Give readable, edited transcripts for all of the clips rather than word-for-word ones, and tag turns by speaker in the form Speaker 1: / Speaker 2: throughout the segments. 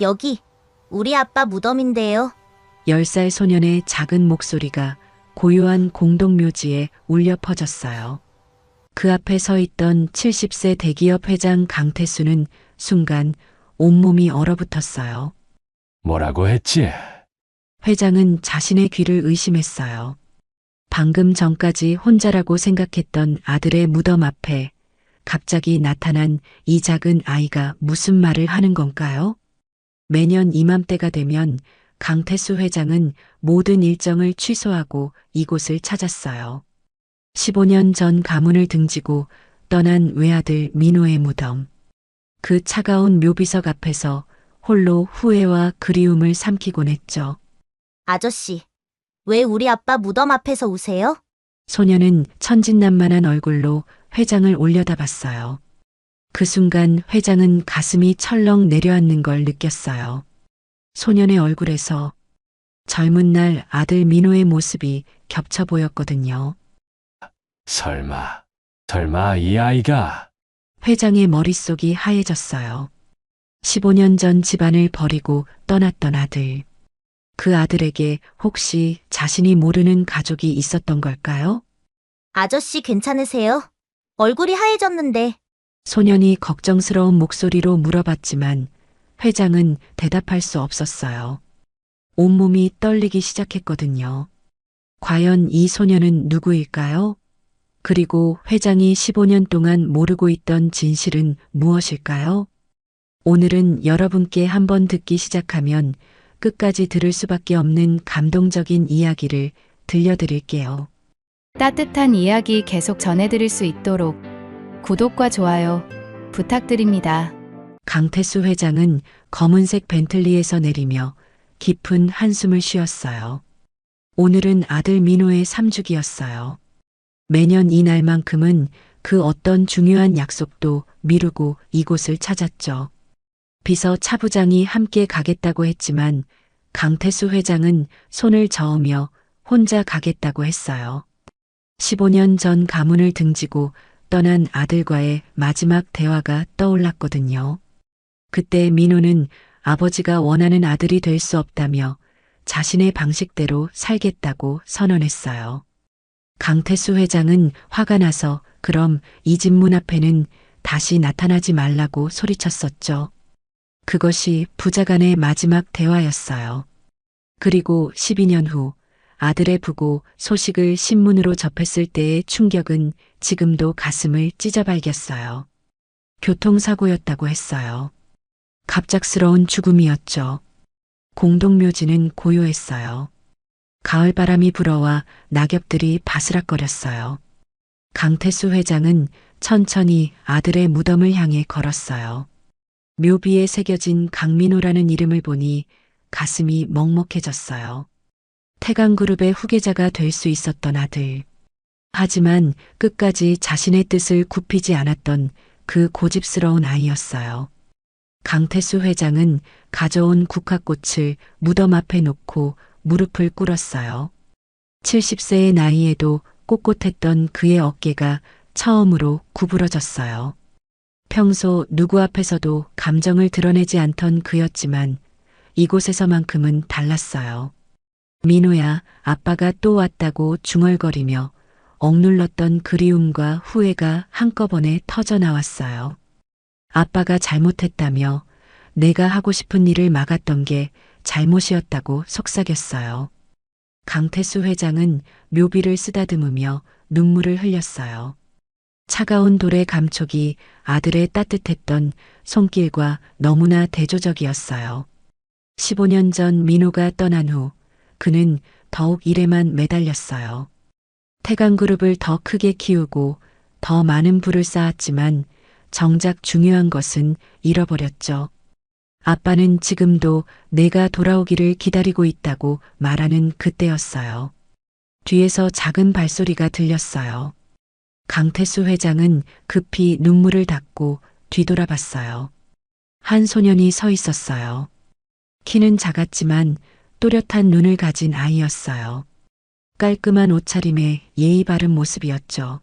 Speaker 1: 여기 우리 아빠 무덤인데요.
Speaker 2: 10살 소년의 작은 목소리가 고요한 공동묘지에 울려 퍼졌어요. 그 앞에 서 있던 70세 대기업 회장 강태수는 순간 온몸이 얼어붙었어요.
Speaker 3: 뭐라고 했지?
Speaker 2: 회장은 자신의 귀를 의심했어요. 방금 전까지 혼자라고 생각했던 아들의 무덤 앞에 갑자기 나타난 이 작은 아이가 무슨 말을 하는 건가요? 매년 이맘때가 되면 강태수 회장은 모든 일정을 취소하고 이곳을 찾았어요. 15년 전 가문을 등지고 떠난 외아들 민호의 무덤. 그 차가운 묘비석 앞에서 홀로 후회와 그리움을 삼키곤 했죠.
Speaker 1: 아저씨, 왜 우리 아빠 무덤 앞에서 우세요?
Speaker 2: 소녀는 천진난만한 얼굴로 회장을 올려다봤어요. 그 순간 회장은 가슴이 철렁 내려앉는 걸 느꼈어요. 소년의 얼굴에서 젊은 날 아들 민호의 모습이 겹쳐 보였거든요.
Speaker 3: 설마 이 아이가
Speaker 2: 회장의 머릿속이 하얘졌어요. 15년 전 집안을 버리고 떠났던 아들. 그 아들에게 혹시 자신이 모르는 가족이 있었던 걸까요?
Speaker 1: 아저씨 괜찮으세요? 얼굴이 하얘졌는데.
Speaker 2: 소년이 걱정스러운 목소리로 물어봤지만 회장은 대답할 수 없었어요. 온몸이 떨리기 시작했거든요. 과연 이 소년은 누구일까요? 그리고 회장이 15년 동안 모르고 있던 진실은 무엇일까요? 오늘은 여러분께 한번 듣기 시작하면 끝까지 들을 수밖에 없는 감동적인 이야기를 들려드릴게요.
Speaker 4: 따뜻한 이야기 계속 전해드릴 수 있도록 구독과 좋아요 부탁드립니다.
Speaker 2: 강태수 회장은 검은색 벤틀리에서 내리며 깊은 한숨을 쉬었어요. 오늘은 아들 민호의 3주기였어요. 매년 이날만큼은 그 어떤 중요한 약속도 미루고 이곳을 찾았죠. 비서 차부장이 함께 가겠다고 했지만 강태수 회장은 손을 저으며 혼자 가겠다고 했어요. 15년 전 가문을 등지고 떠난 아들과의 마지막 대화가 떠올랐거든요. 그때 민호는 아버지가 원하는 아들이 될 수 없다며 자신의 방식대로 살겠다고 선언했어요. 강태수 회장은 화가 나서 그럼 이 집 문 앞에는 다시 나타나지 말라고 소리쳤었죠. 그것이 부자간의 마지막 대화였어요. 그리고 12년 후 아들의 부고 소식을 신문으로 접했을 때의 충격은 지금도 가슴을 찢어발겼어요. 교통사고였다고 했어요. 갑작스러운 죽음이었죠. 공동묘지는 고요했어요. 가을바람이 불어와 낙엽들이 바스락거렸어요. 강태수 회장은 천천히 아들의 무덤을 향해 걸었어요. 묘비에 새겨진 강민호라는 이름을 보니 가슴이 먹먹해졌어요. 태강그룹의 후계자가 될 수 있었던 아들. 하지만 끝까지 자신의 뜻을 굽히지 않았던 그 고집스러운 아이였어요. 강태수 회장은 가져온 국화꽃을 무덤 앞에 놓고 무릎을 꿇었어요. 70세의 나이에도 꼿꼿했던 그의 어깨가 처음으로 구부러졌어요. 평소 누구 앞에서도 감정을 드러내지 않던 그였지만 이곳에서만큼은 달랐어요. 민호야, 아빠가 또 왔다고 중얼거리며 억눌렀던 그리움과 후회가 한꺼번에 터져나왔어요. 아빠가 잘못했다며 내가 하고 싶은 일을 막았던 게 잘못이었다고 속삭였어요. 강태수 회장은 묘비를 쓰다듬으며 눈물을 흘렸어요. 차가운 돌의 감촉이 아들의 따뜻했던 손길과 너무나 대조적이었어요. 15년 전 민호가 떠난 후 그는 더욱 일에만 매달렸어요. 태강그룹을 더 크게 키우고 더 많은 부를 쌓았지만 정작 중요한 것은 잃어버렸죠. 아빠는 지금도 내가 돌아오기를 기다리고 있다고 말하는 그때였어요. 뒤에서 작은 발소리가 들렸어요. 강태수 회장은 급히 눈물을 닦고 뒤돌아봤어요. 한 소년이 서 있었어요. 키는 작았지만 또렷한 눈을 가진 아이였어요. 깔끔한 옷차림에 예의 바른 모습이었죠.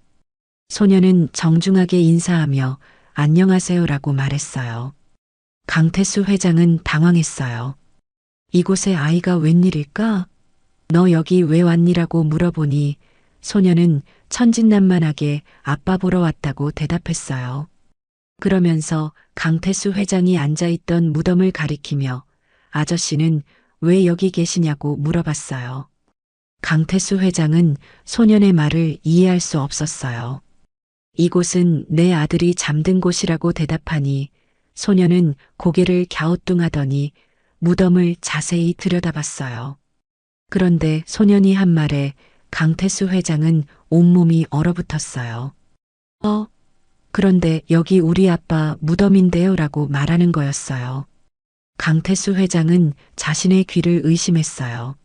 Speaker 2: 소년은 정중하게 인사하며 안녕하세요라고 말했어요. 강태수 회장은 당황했어요. 이곳에 아이가 웬일일까? 너 여기 왜 왔니라고 물어보니 소녀는 천진난만하게 아빠 보러 왔다고 대답했어요. 그러면서 강태수 회장이 앉아있던 무덤을 가리키며 아저씨는 왜 여기 계시냐고 물어봤어요. 강태수 회장은 소년의 말을 이해할 수 없었어요. 이곳은 내 아들이 잠든 곳이라고 대답하니 소년은 고개를 갸우뚱하더니 무덤을 자세히 들여다봤어요. 그런데 소년이 한 말에 강태수 회장은 온몸이 얼어붙었어요. 그런데 여기 우리 아빠 무덤인데요 라고 말하는 거였어요. 강태수 회장은 자신의 귀를 의심했어요.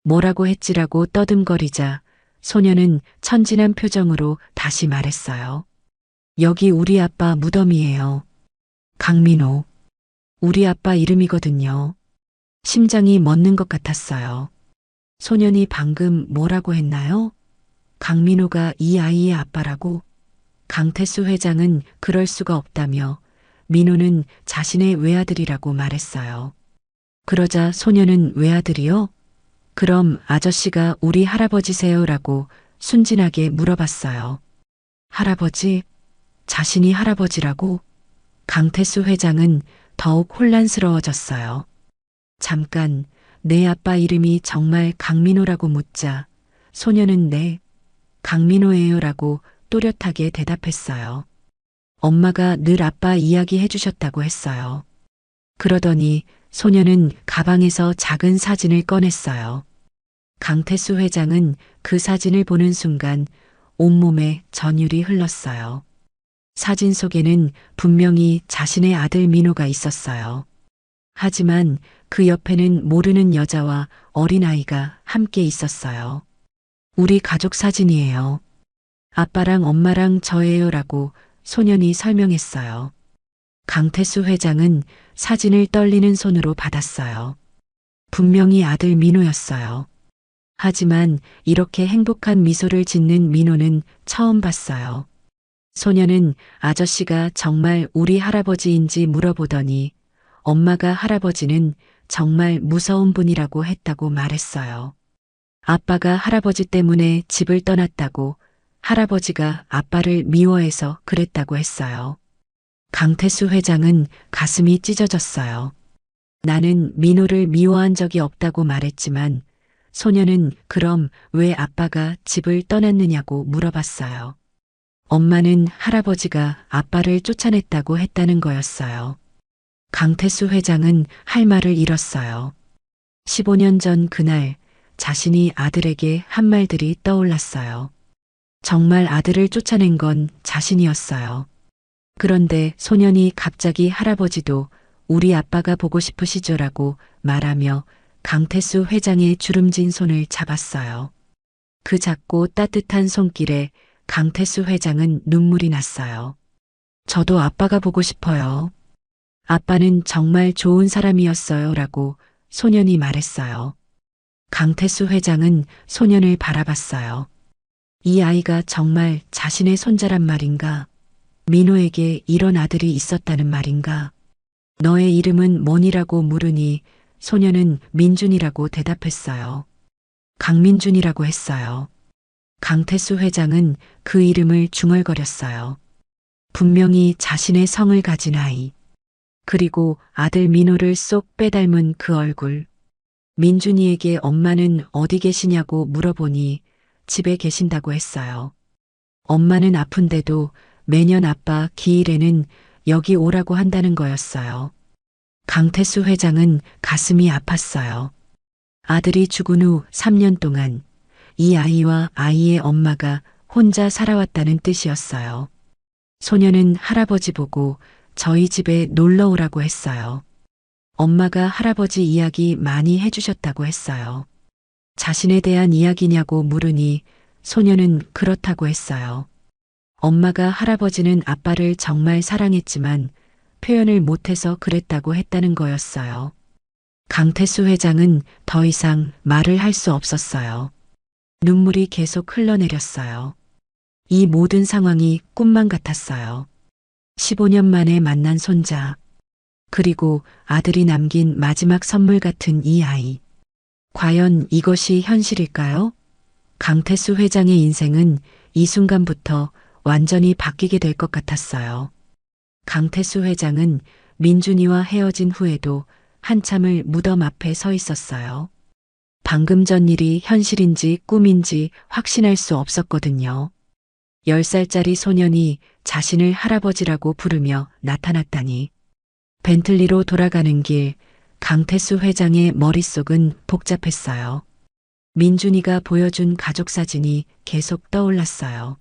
Speaker 2: 뭐라고 했지라고 떠듬거리자 소녀는 천진한 표정으로 다시 말했어요. 여기 우리 아빠 무덤이에요. 강민호. 우리 아빠 이름이거든요. 심장이 멎는 것 같았어요. 소년이 방금 뭐라고 했나요? 강민호가 이 아이의 아빠라고? 강태수 회장은 그럴 수가 없다며 민호는 자신의 외아들이라고 말했어요. 그러자 소녀는 외아들이요? 그럼 아저씨가 우리 할아버지세요라고 순진하게 물어봤어요. 할아버지? 자신이 할아버지라고? 강태수 회장은 더욱 혼란스러워졌어요. 잠깐 내 아빠 이름이 정말 강민호라고 묻자 소녀는 네, 강민호예요라고 또렷하게 대답했어요. 엄마가 늘 아빠 이야기 해주셨다고 했어요. 그러더니 소녀는 가방에서 작은 사진을 꺼냈어요. 강태수 회장은 그 사진을 보는 순간 온몸에 전율이 흘렀어요. 사진 속에는 분명히 자신의 아들 민호가 있었어요. 하지만 그 옆에는 모르는 여자와 어린아이가 함께 있었어요. 우리 가족 사진이에요. 아빠랑 엄마랑 저예요라고 소년이 설명했어요. 강태수 회장은 사진을 떨리는 손으로 받았어요. 분명히 아들 민호였어요. 하지만 이렇게 행복한 미소를 짓는 민호는 처음 봤어요. 소년은 아저씨가 정말 우리 할아버지인지 물어보더니 엄마가 할아버지는 정말 무서운 분이라고 했다고 말했어요. 아빠가 할아버지 때문에 집을 떠났다고 할아버지가 아빠를 미워해서 그랬다고 했어요. 강태수 회장은 가슴이 찢어졌어요. 나는 민호를 미워한 적이 없다고 말했지만 소녀는 그럼 왜 아빠가 집을 떠났느냐고 물어봤어요. 엄마는 할아버지가 아빠를 쫓아냈다고 했다는 거였어요. 강태수 회장은 할 말을 잃었어요. 15년 전 그날 자신이 아들에게 한 말들이 떠올랐어요. 정말 아들을 쫓아낸 건 자신이었어요. 그런데 소년이 갑자기 할아버지도 우리 아빠가 보고 싶으시죠라고 말하며 강태수 회장의 주름진 손을 잡았어요. 그 작고 따뜻한 손길에 강태수 회장은 눈물이 났어요. 저도 아빠가 보고 싶어요. 아빠는 정말 좋은 사람이었어요 라고 소년이 말했어요. 강태수 회장은 소년을 바라봤어요. 이 아이가 정말 자신의 손자란 말인가? 민호에게 이런 아들이 있었다는 말인가? 너의 이름은 뭐니라고 물으니 소년은 민준이라고 대답했어요. 강민준이라고 했어요. 강태수 회장은 그 이름을 중얼거렸어요. 분명히 자신의 성을 가진 아이. 그리고 아들 민호를 쏙 빼닮은 그 얼굴. 민준이에게 엄마는 어디 계시냐고 물어보니 집에 계신다고 했어요. 엄마는 아픈데도 매년 아빠 기일에는 여기 오라고 한다는 거였어요. 강태수 회장은 가슴이 아팠어요. 아들이 죽은 후 3년 동안 이 아이와 아이의 엄마가 혼자 살아왔다는 뜻이었어요. 소녀는 할아버지 보고 저희 집에 놀러 오라고 했어요. 엄마가 할아버지 이야기 많이 해주셨다고 했어요. 자신에 대한 이야기냐고 물으니 소녀는 그렇다고 했어요. 엄마가 할아버지는 아빠를 정말 사랑했지만 표현을 못해서 그랬다고 했다는 거였어요. 강태수 회장은 더 이상 말을 할 수 없었어요. 눈물이 계속 흘러내렸어요. 이 모든 상황이 꿈만 같았어요. 15년 만에 만난 손자. 그리고 아들이 남긴 마지막 선물 같은 이 아이. 과연 이것이 현실일까요? 강태수 회장의 인생은 이 순간부터 완전히 바뀌게 될 것 같았어요. 강태수 회장은 민준이와 헤어진 후에도 한참을 무덤 앞에 서 있었어요. 방금 전 일이 현실인지 꿈인지 확신할 수 없었거든요. 10살짜리 소년이 자신을 할아버지라고 부르며 나타났다니. 벤틀리로 돌아가는 길, 강태수 회장의 머릿속은 복잡했어요. 민준이가 보여준 가족 사진이 계속 떠올랐어요.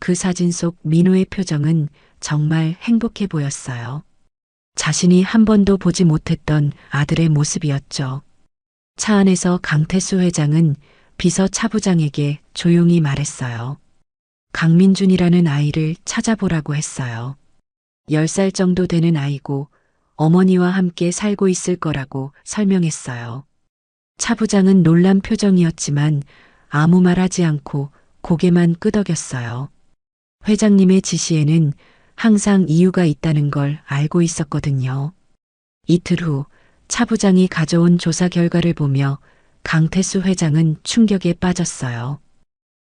Speaker 2: 그 사진 속 민호의 표정은 정말 행복해 보였어요. 자신이 한 번도 보지 못했던 아들의 모습이었죠. 차 안에서 강태수 회장은 비서 차부장에게 조용히 말했어요. 강민준이라는 아이를 찾아보라고 했어요. 10살 정도 되는 아이고 어머니와 함께 살고 있을 거라고 설명했어요. 차부장은 놀란 표정이었지만 아무 말 하지 않고 고개만 끄덕였어요. 회장님의 지시에는 항상 이유가 있다는 걸 알고 있었거든요. 이틀 후 차부장이 가져온 조사 결과를 보며 강태수 회장은 충격에 빠졌어요.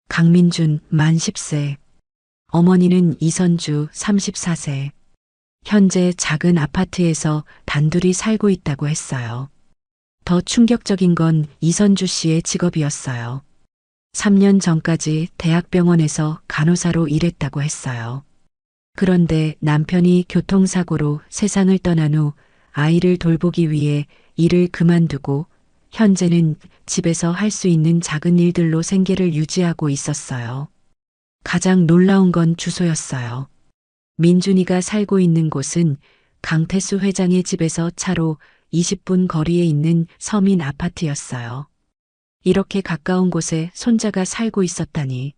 Speaker 2: 강민준 만 10세, 어머니는 이선주 34세, 현재 작은 아파트에서 단둘이 살고 있다고 했어요. 더 충격적인 건 이선주 씨의 직업이었어요. 3년 전까지 대학병원에서 간호사로 일했다고 했어요. 그런데 남편이 교통사고로 세상을 떠난 후 아이를 돌보기 위해 일을 그만두고 현재는 집에서 할 수 있는 작은 일들로 생계를 유지하고 있었어요. 가장 놀라운 건 주소였어요. 민준이가 살고 있는 곳은 강태수 회장의 집에서 차로 20분 거리에 있는 서민 아파트였어요. 이렇게 가까운 곳에 손자가 살고 있었다니.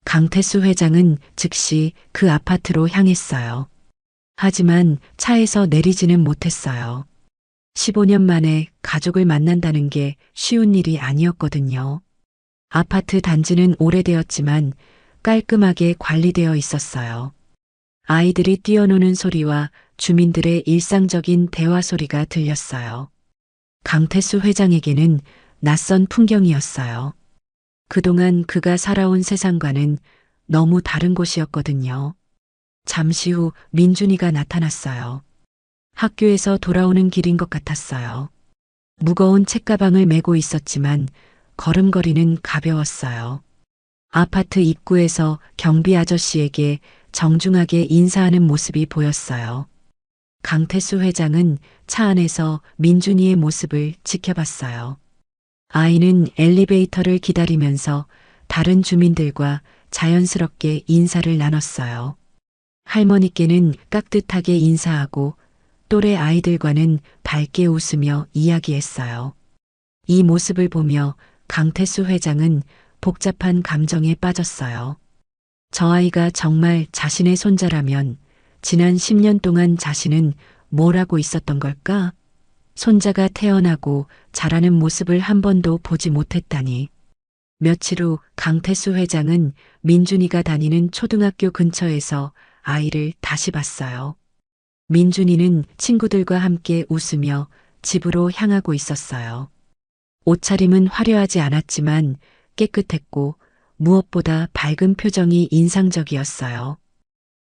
Speaker 2: 강태수 회장은 즉시 그 아파트로 향했어요. 하지만 차에서 내리지는 못했어요. 15년 만에 가족을 만난다는 게 쉬운 일이 아니었거든요. 아파트 단지는 오래되었지만 깔끔하게 관리되어 있었어요. 아이들이 뛰어노는 소리와 주민들의 일상적인 대화 소리가 들렸어요. 강태수 회장에게는 낯선 풍경이었어요. 그동안 그가 살아온 세상과는 너무 다른 곳이었거든요. 잠시 후 민준이가 나타났어요. 학교에서 돌아오는 길인 것 같았어요. 무거운 책가방을 메고 있었지만 걸음걸이는 가벼웠어요. 아파트 입구에서 경비 아저씨에게 정중하게 인사하는 모습이 보였어요. 강태수 회장은 차 안에서 민준이의 모습을 지켜봤어요. 아이는 엘리베이터를 기다리면서 다른 주민들과 자연스럽게 인사를 나눴어요. 할머니께는 깍듯하게 인사하고 또래 아이들과는 밝게 웃으며 이야기했어요. 이 모습을 보며 강태수 회장은 복잡한 감정에 빠졌어요. 저 아이가 정말 자신의 손자라면 지난 10년 동안 자신은 뭘 하고 있었던 걸까? 손자가 태어나고 자라는 모습을 한 번도 보지 못했다니. 며칠 후 강태수 회장은 민준이가 다니는 초등학교 근처에서 아이를 다시 봤어요. 민준이는 친구들과 함께 웃으며 집으로 향하고 있었어요. 옷차림은 화려하지 않았지만 깨끗했고 무엇보다 밝은 표정이 인상적이었어요.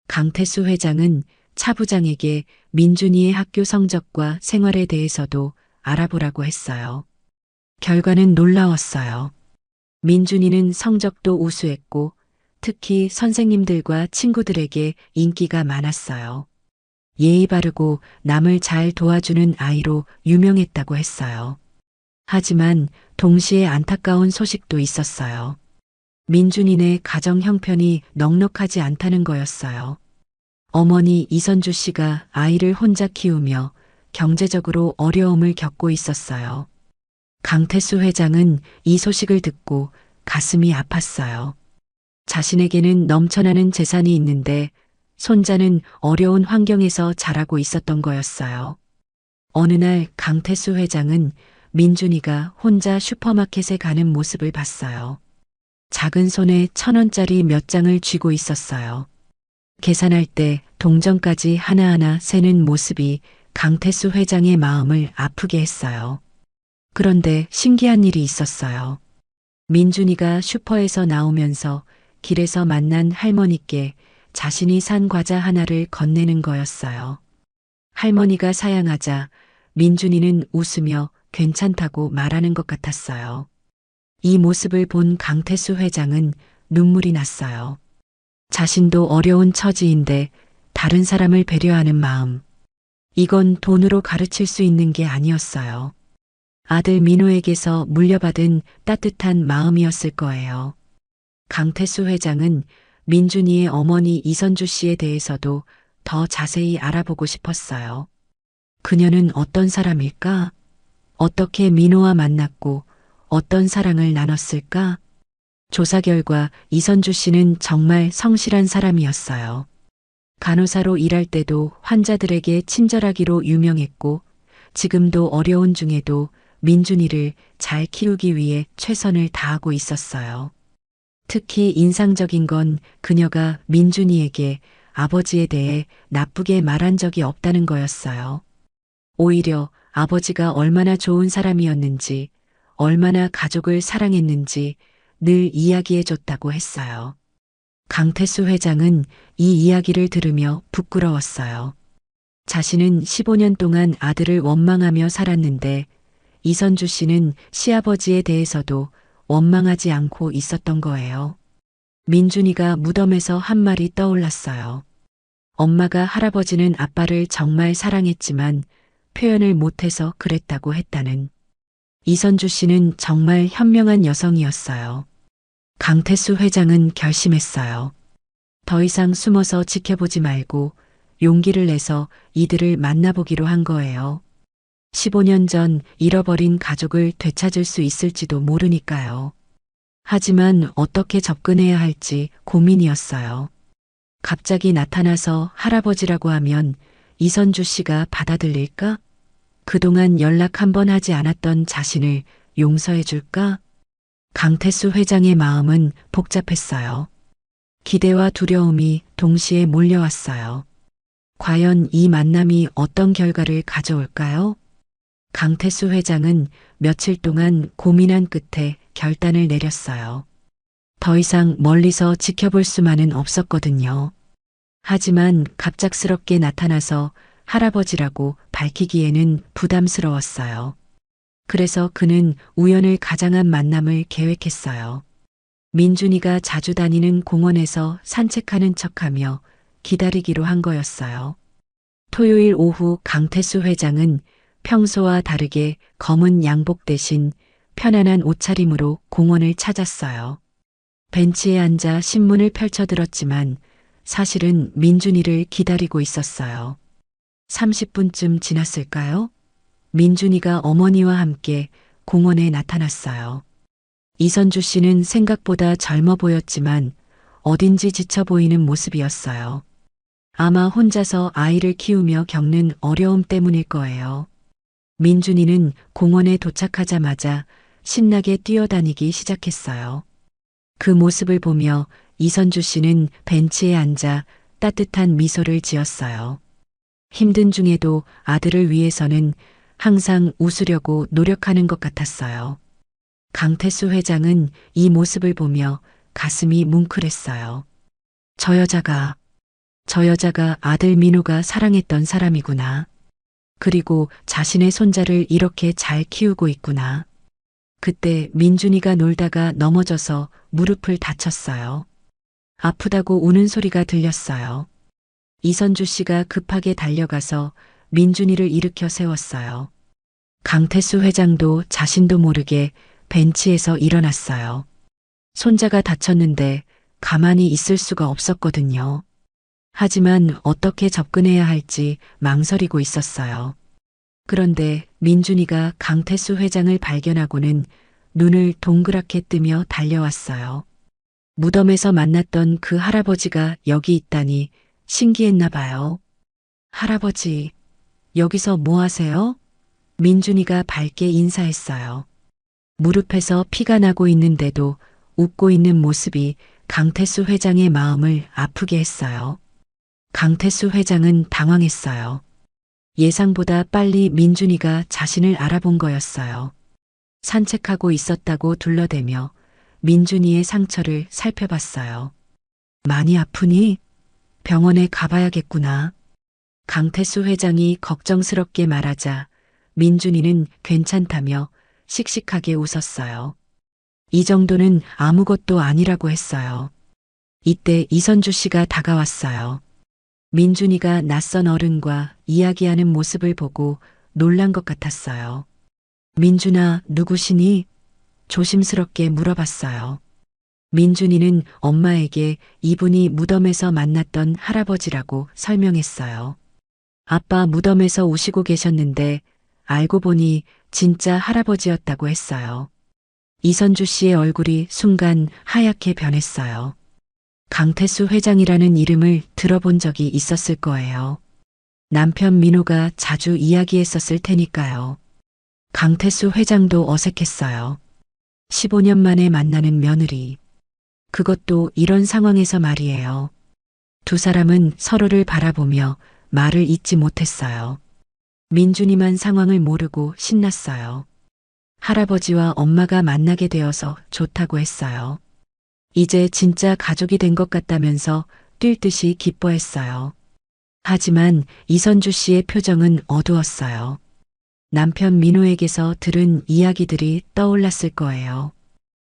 Speaker 2: 강태수 회장은 차부장에게 민준이의 학교 성적과 생활에 대해서도 알아보라고 했어요. 결과는 놀라웠어요. 민준이는 성적도 우수했고 특히 선생님들과 친구들에게 인기가 많았어요. 예의 바르고 남을 잘 도와주는 아이로 유명했다고 했어요. 하지만 동시에 안타까운 소식도 있었어요. 민준이네 가정 형편이 넉넉하지 않다는 거였어요. 어머니 이선주 씨가 아이를 혼자 키우며 경제적으로 어려움을 겪고 있었어요. 강태수 회장은 이 소식을 듣고 가슴이 아팠어요. 자신에게는 넘쳐나는 재산이 있는데 손자는 어려운 환경에서 자라고 있었던 거였어요. 어느 날 강태수 회장은 민준이가 혼자 슈퍼마켓에 가는 모습을 봤어요. 작은 손에 1,000원짜리 몇 장을 쥐고 있었어요. 계산할 때 동전까지 하나하나 세는 모습이 강태수 회장의 마음을 아프게 했어요. 그런데 신기한 일이 있었어요. 민준이가 슈퍼에서 나오면서 길에서 만난 할머니께 자신이 산 과자 하나를 건네는 거였어요. 할머니가 사양하자 민준이는 웃으며 괜찮다고 말하는 것 같았어요. 이 모습을 본 강태수 회장은 눈물이 났어요. 자신도 어려운 처지인데 다른 사람을 배려하는 마음. 이건 돈으로 가르칠 수 있는 게 아니었어요. 아들 민호에게서 물려받은 따뜻한 마음이었을 거예요. 강태수 회장은 민준이의 어머니 이선주 씨에 대해서도 더 자세히 알아보고 싶었어요. 그녀는 어떤 사람일까? 어떻게 민호와 만났고 어떤 사랑을 나눴을까? 조사 결과 이선주 씨는 정말 성실한 사람이었어요. 간호사로 일할 때도 환자들에게 친절하기로 유명했고 지금도 어려운 중에도 민준이를 잘 키우기 위해 최선을 다하고 있었어요. 특히 인상적인 건 그녀가 민준이에게 아버지에 대해 나쁘게 말한 적이 없다는 거였어요. 오히려 아버지가 얼마나 좋은 사람이었는지, 얼마나 가족을 사랑했는지 늘 이야기해 줬다고 했어요. 강태수 회장은 이 이야기를 들으며 부끄러웠어요. 자신은 15년 동안 아들을 원망하며 살았는데 이선주 씨는 시아버지에 대해서도 원망하지 않고 있었던 거예요. 민준이가 무덤에서 한 말이 떠올랐어요. 엄마가 할아버지는 아빠를 정말 사랑했지만 표현을 못해서 그랬다고 했다는. 이선주 씨는 정말 현명한 여성이었어요. 강태수 회장은 결심했어요. 더 이상 숨어서 지켜보지 말고 용기를 내서 이들을 만나보기로 한 거예요. 15년 전 잃어버린 가족을 되찾을 수 있을지도 모르니까요. 하지만 어떻게 접근해야 할지 고민이었어요. 갑자기 나타나서 할아버지라고 하면 이선주 씨가 받아들일까? 그동안 연락 한 번 하지 않았던 자신을 용서해 줄까? 강태수 회장의 마음은 복잡했어요. 기대와 두려움이 동시에 몰려왔어요. 과연 이 만남이 어떤 결과를 가져올까요? 강태수 회장은 며칠 동안 고민한 끝에 결단을 내렸어요. 더 이상 멀리서 지켜볼 수만은 없었거든요. 하지만 갑작스럽게 나타나서 할아버지라고 밝히기에는 부담스러웠어요. 그래서 그는 우연을 가장한 만남을 계획했어요. 민준이가 자주 다니는 공원에서 산책하는 척하며 기다리기로 한 거였어요. 토요일 오후 강태수 회장은 평소와 다르게 검은 양복 대신 편안한 옷차림으로 공원을 찾았어요. 벤치에 앉아 신문을 펼쳐들었지만 사실은 민준이를 기다리고 있었어요. 30분쯤 지났을까요? 민준이가 어머니와 함께 공원에 나타났어요. 이선주 씨는 생각보다 젊어 보였지만 어딘지 지쳐 보이는 모습이었어요. 아마 혼자서 아이를 키우며 겪는 어려움 때문일 거예요. 민준이는 공원에 도착하자마자 신나게 뛰어다니기 시작했어요. 그 모습을 보며 이선주 씨는 벤치에 앉아 따뜻한 미소를 지었어요. 힘든 중에도 아들을 위해서는 항상 웃으려고 노력하는 것 같았어요. 강태수 회장은 이 모습을 보며 가슴이 뭉클했어요. 저 여자가 아들 민호가 사랑했던 사람이구나. 그리고 자신의 손자를 이렇게 잘 키우고 있구나. 그때 민준이가 놀다가 넘어져서 무릎을 다쳤어요. 아프다고 우는 소리가 들렸어요. 이선주 씨가 급하게 달려가서 민준이를 일으켜 세웠어요. 강태수 회장도 자신도 모르게 벤치에서 일어났어요. 손자가 다쳤는데 가만히 있을 수가 없었거든요. 하지만 어떻게 접근해야 할지 망설이고 있었어요. 그런데 민준이가 강태수 회장을 발견하고는 눈을 동그랗게 뜨며 달려왔어요. 무덤에서 만났던 그 할아버지가 여기 있다니 신기했나 봐요. 할아버지, 여기서 뭐 하세요? 민준이가 밝게 인사했어요. 무릎에서 피가 나고 있는데도 웃고 있는 모습이 강태수 회장의 마음을 아프게 했어요. 강태수 회장은 당황했어요. 예상보다 빨리 민준이가 자신을 알아본 거였어요. 산책하고 있었다고 둘러대며 민준이의 상처를 살펴봤어요. 많이 아프니? 병원에 가봐야겠구나. 강태수 회장이 걱정스럽게 말하자 민준이는 괜찮다며 씩씩하게 웃었어요. 이 정도는 아무것도 아니라고 했어요. 이때 이선주 씨가 다가왔어요. 민준이가 낯선 어른과 이야기하는 모습을 보고 놀란 것 같았어요. 민준아, 누구시니? 조심스럽게 물어봤어요. 민준이는 엄마에게 이분이 무덤에서 만났던 할아버지라고 설명했어요. 아빠 무덤에서 우시고 계셨는데 알고 보니 진짜 할아버지였다고 했어요. 이선주 씨의 얼굴이 순간 하얗게 변했어요. 강태수 회장이라는 이름을 들어본 적이 있었을 거예요. 남편 민호가 자주 이야기했었을 테니까요. 강태수 회장도 어색했어요. 15년 만에 만나는 며느리. 그것도 이런 상황에서 말이에요. 두 사람은 서로를 바라보며 말을 잇지 못했어요. 민준이만 상황을 모르고 신났어요. 할아버지와 엄마가 만나게 되어서 좋다고 했어요. 이제 진짜 가족이 된 것 같다면서 뛸 듯이 기뻐했어요. 하지만 이선주 씨의 표정은 어두웠어요. 남편 민호에게서 들은 이야기들이 떠올랐을 거예요.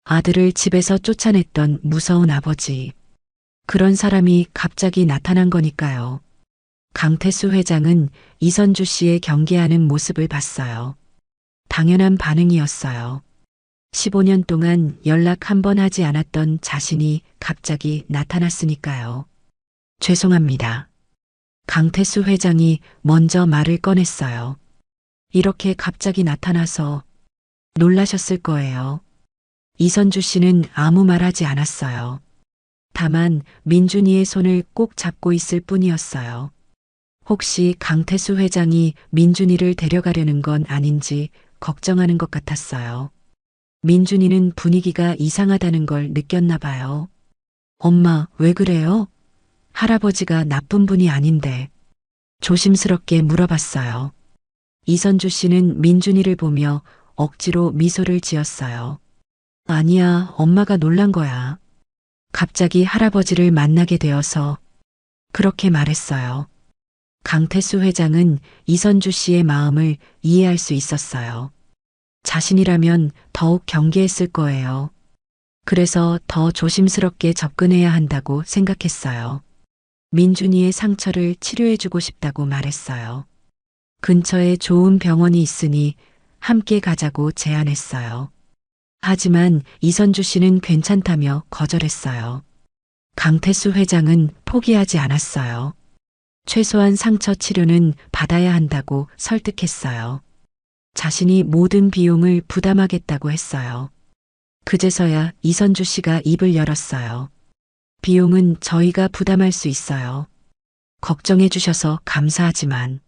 Speaker 2: 아들을 집에서 쫓아냈던 무서운 아버지. 그런 사람이 갑자기 나타난 거니까요. 강태수 회장은 이선주 씨의 경계하는 모습을 봤어요. 당연한 반응이었어요. 15년 동안 연락 한 번 하지 않았던 자신이 갑자기 나타났으니까요. 죄송합니다. 강태수 회장이 먼저 말을 꺼냈어요. 이렇게 갑자기 나타나서 놀라셨을 거예요. 이선주 씨는 아무 말 하지 않았어요. 다만 민준이의 손을 꼭 잡고 있을 뿐이었어요. 혹시 강태수 회장이 민준이를 데려가려는 건 아닌지 걱정하는 것 같았어요. 민준이는 분위기가 이상하다는 걸 느꼈나 봐요. 엄마, 왜 그래요? 할아버지가 나쁜 분이 아닌데. 조심스럽게 물어봤어요. 이선주 씨는 민준이를 보며 억지로 미소를 지었어요. 아니야, 엄마가 놀란 거야. 갑자기 할아버지를 만나게 되어서 그렇게 말했어요. 강태수 회장은 이선주 씨의 마음을 이해할 수 있었어요. 자신이라면 더욱 경계했을 거예요. 그래서 더 조심스럽게 접근해야 한다고 생각했어요. 민준이의 상처를 치료해주고 싶다고 말했어요. 근처에 좋은 병원이 있으니 함께 가자고 제안했어요. 하지만 이선주 씨는 괜찮다며 거절했어요. 강태수 회장은 포기하지 않았어요. 최소한 상처 치료는 받아야 한다고 설득했어요. 자신이 모든 비용을 부담하겠다고 했어요. 그제서야 이선주 씨가 입을 열었어요. 비용은 저희가 부담할 수 있어요. 걱정해 주셔서 감사하지만.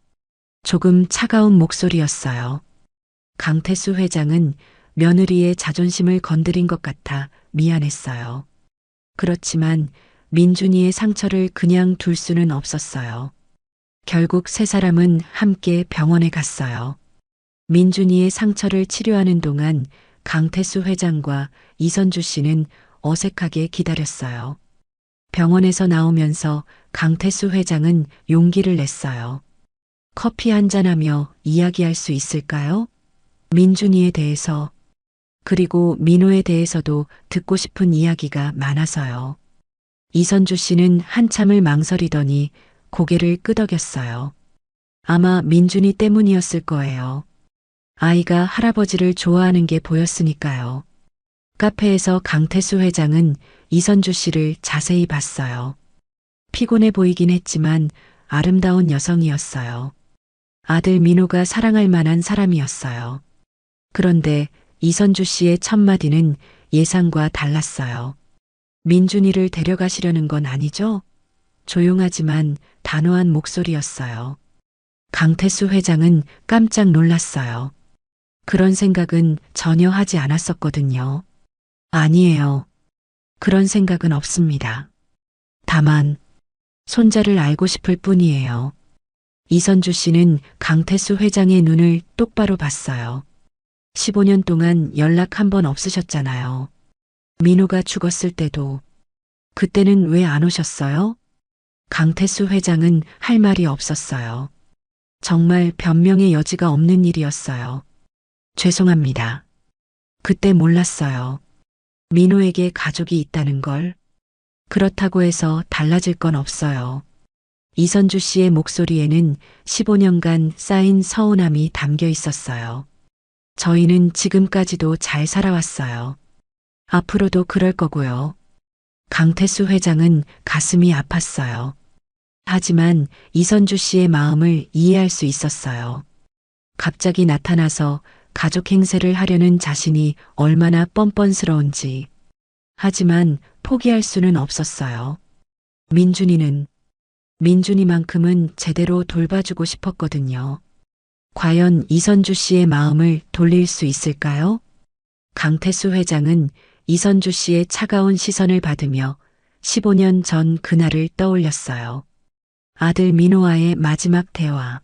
Speaker 2: 조금 차가운 목소리였어요. 강태수 회장은 며느리의 자존심을 건드린 것 같아 미안했어요. 그렇지만 민준이의 상처를 그냥 둘 수는 없었어요. 결국 세 사람은 함께 병원에 갔어요. 민준이의 상처를 치료하는 동안 강태수 회장과 이선주 씨는 어색하게 기다렸어요. 병원에서 나오면서 강태수 회장은 용기를 냈어요. 커피 한잔하며 이야기할 수 있을까요? 민준이에 대해서, 그리고 민호에 대해서도 듣고 싶은 이야기가 많아서요. 이선주 씨는 한참을 망설이더니 고개를 끄덕였어요. 아마 민준이 때문이었을 거예요. 아이가 할아버지를 좋아하는 게 보였으니까요. 카페에서 강태수 회장은 이선주 씨를 자세히 봤어요. 피곤해 보이긴 했지만 아름다운 여성이었어요. 아들 민호가 사랑할 만한 사람이었어요. 그런데 이선주 씨의 첫마디는 예상과 달랐어요. 민준이를 데려가시려는 건 아니죠? 조용하지만 단호한 목소리였어요. 강태수 회장은 깜짝 놀랐어요. 그런 생각은 전혀 하지 않았었거든요. 아니에요. 그런 생각은 없습니다. 다만 손자를 알고 싶을 뿐이에요. 이선주 씨는 강태수 회장의 눈을 똑바로 봤어요. 15년 동안 연락 한 번 없으셨잖아요. 민호가 죽었을 때도. 그때는 왜 안 오셨어요? 강태수 회장은 할 말이 없었어요. 정말 변명의 여지가 없는 일이었어요. 죄송합니다. 그때 몰랐어요. 민호에게 가족이 있다는 걸. 그렇다고 해서 달라질 건 없어요. 이선주 씨의 목소리에는 15년간 쌓인 서운함이 담겨 있었어요. 저희는 지금까지도 잘 살아왔어요. 앞으로도 그럴 거고요. 강태수 회장은 가슴이 아팠어요. 하지만 이선주 씨의 마음을 이해할 수 있었어요. 갑자기 나타나서 가족 행세를 하려는 자신이 얼마나 뻔뻔스러운지. 하지만 포기할 수는 없었어요. 민준이만큼은 제대로 돌봐주고 싶었거든요. 과연 이선주 씨의 마음을 돌릴 수 있을까요? 강태수 회장은 이선주 씨의 차가운 시선을 받으며 15년 전 그날을 떠올렸어요. 아들 민호와의 마지막 대화.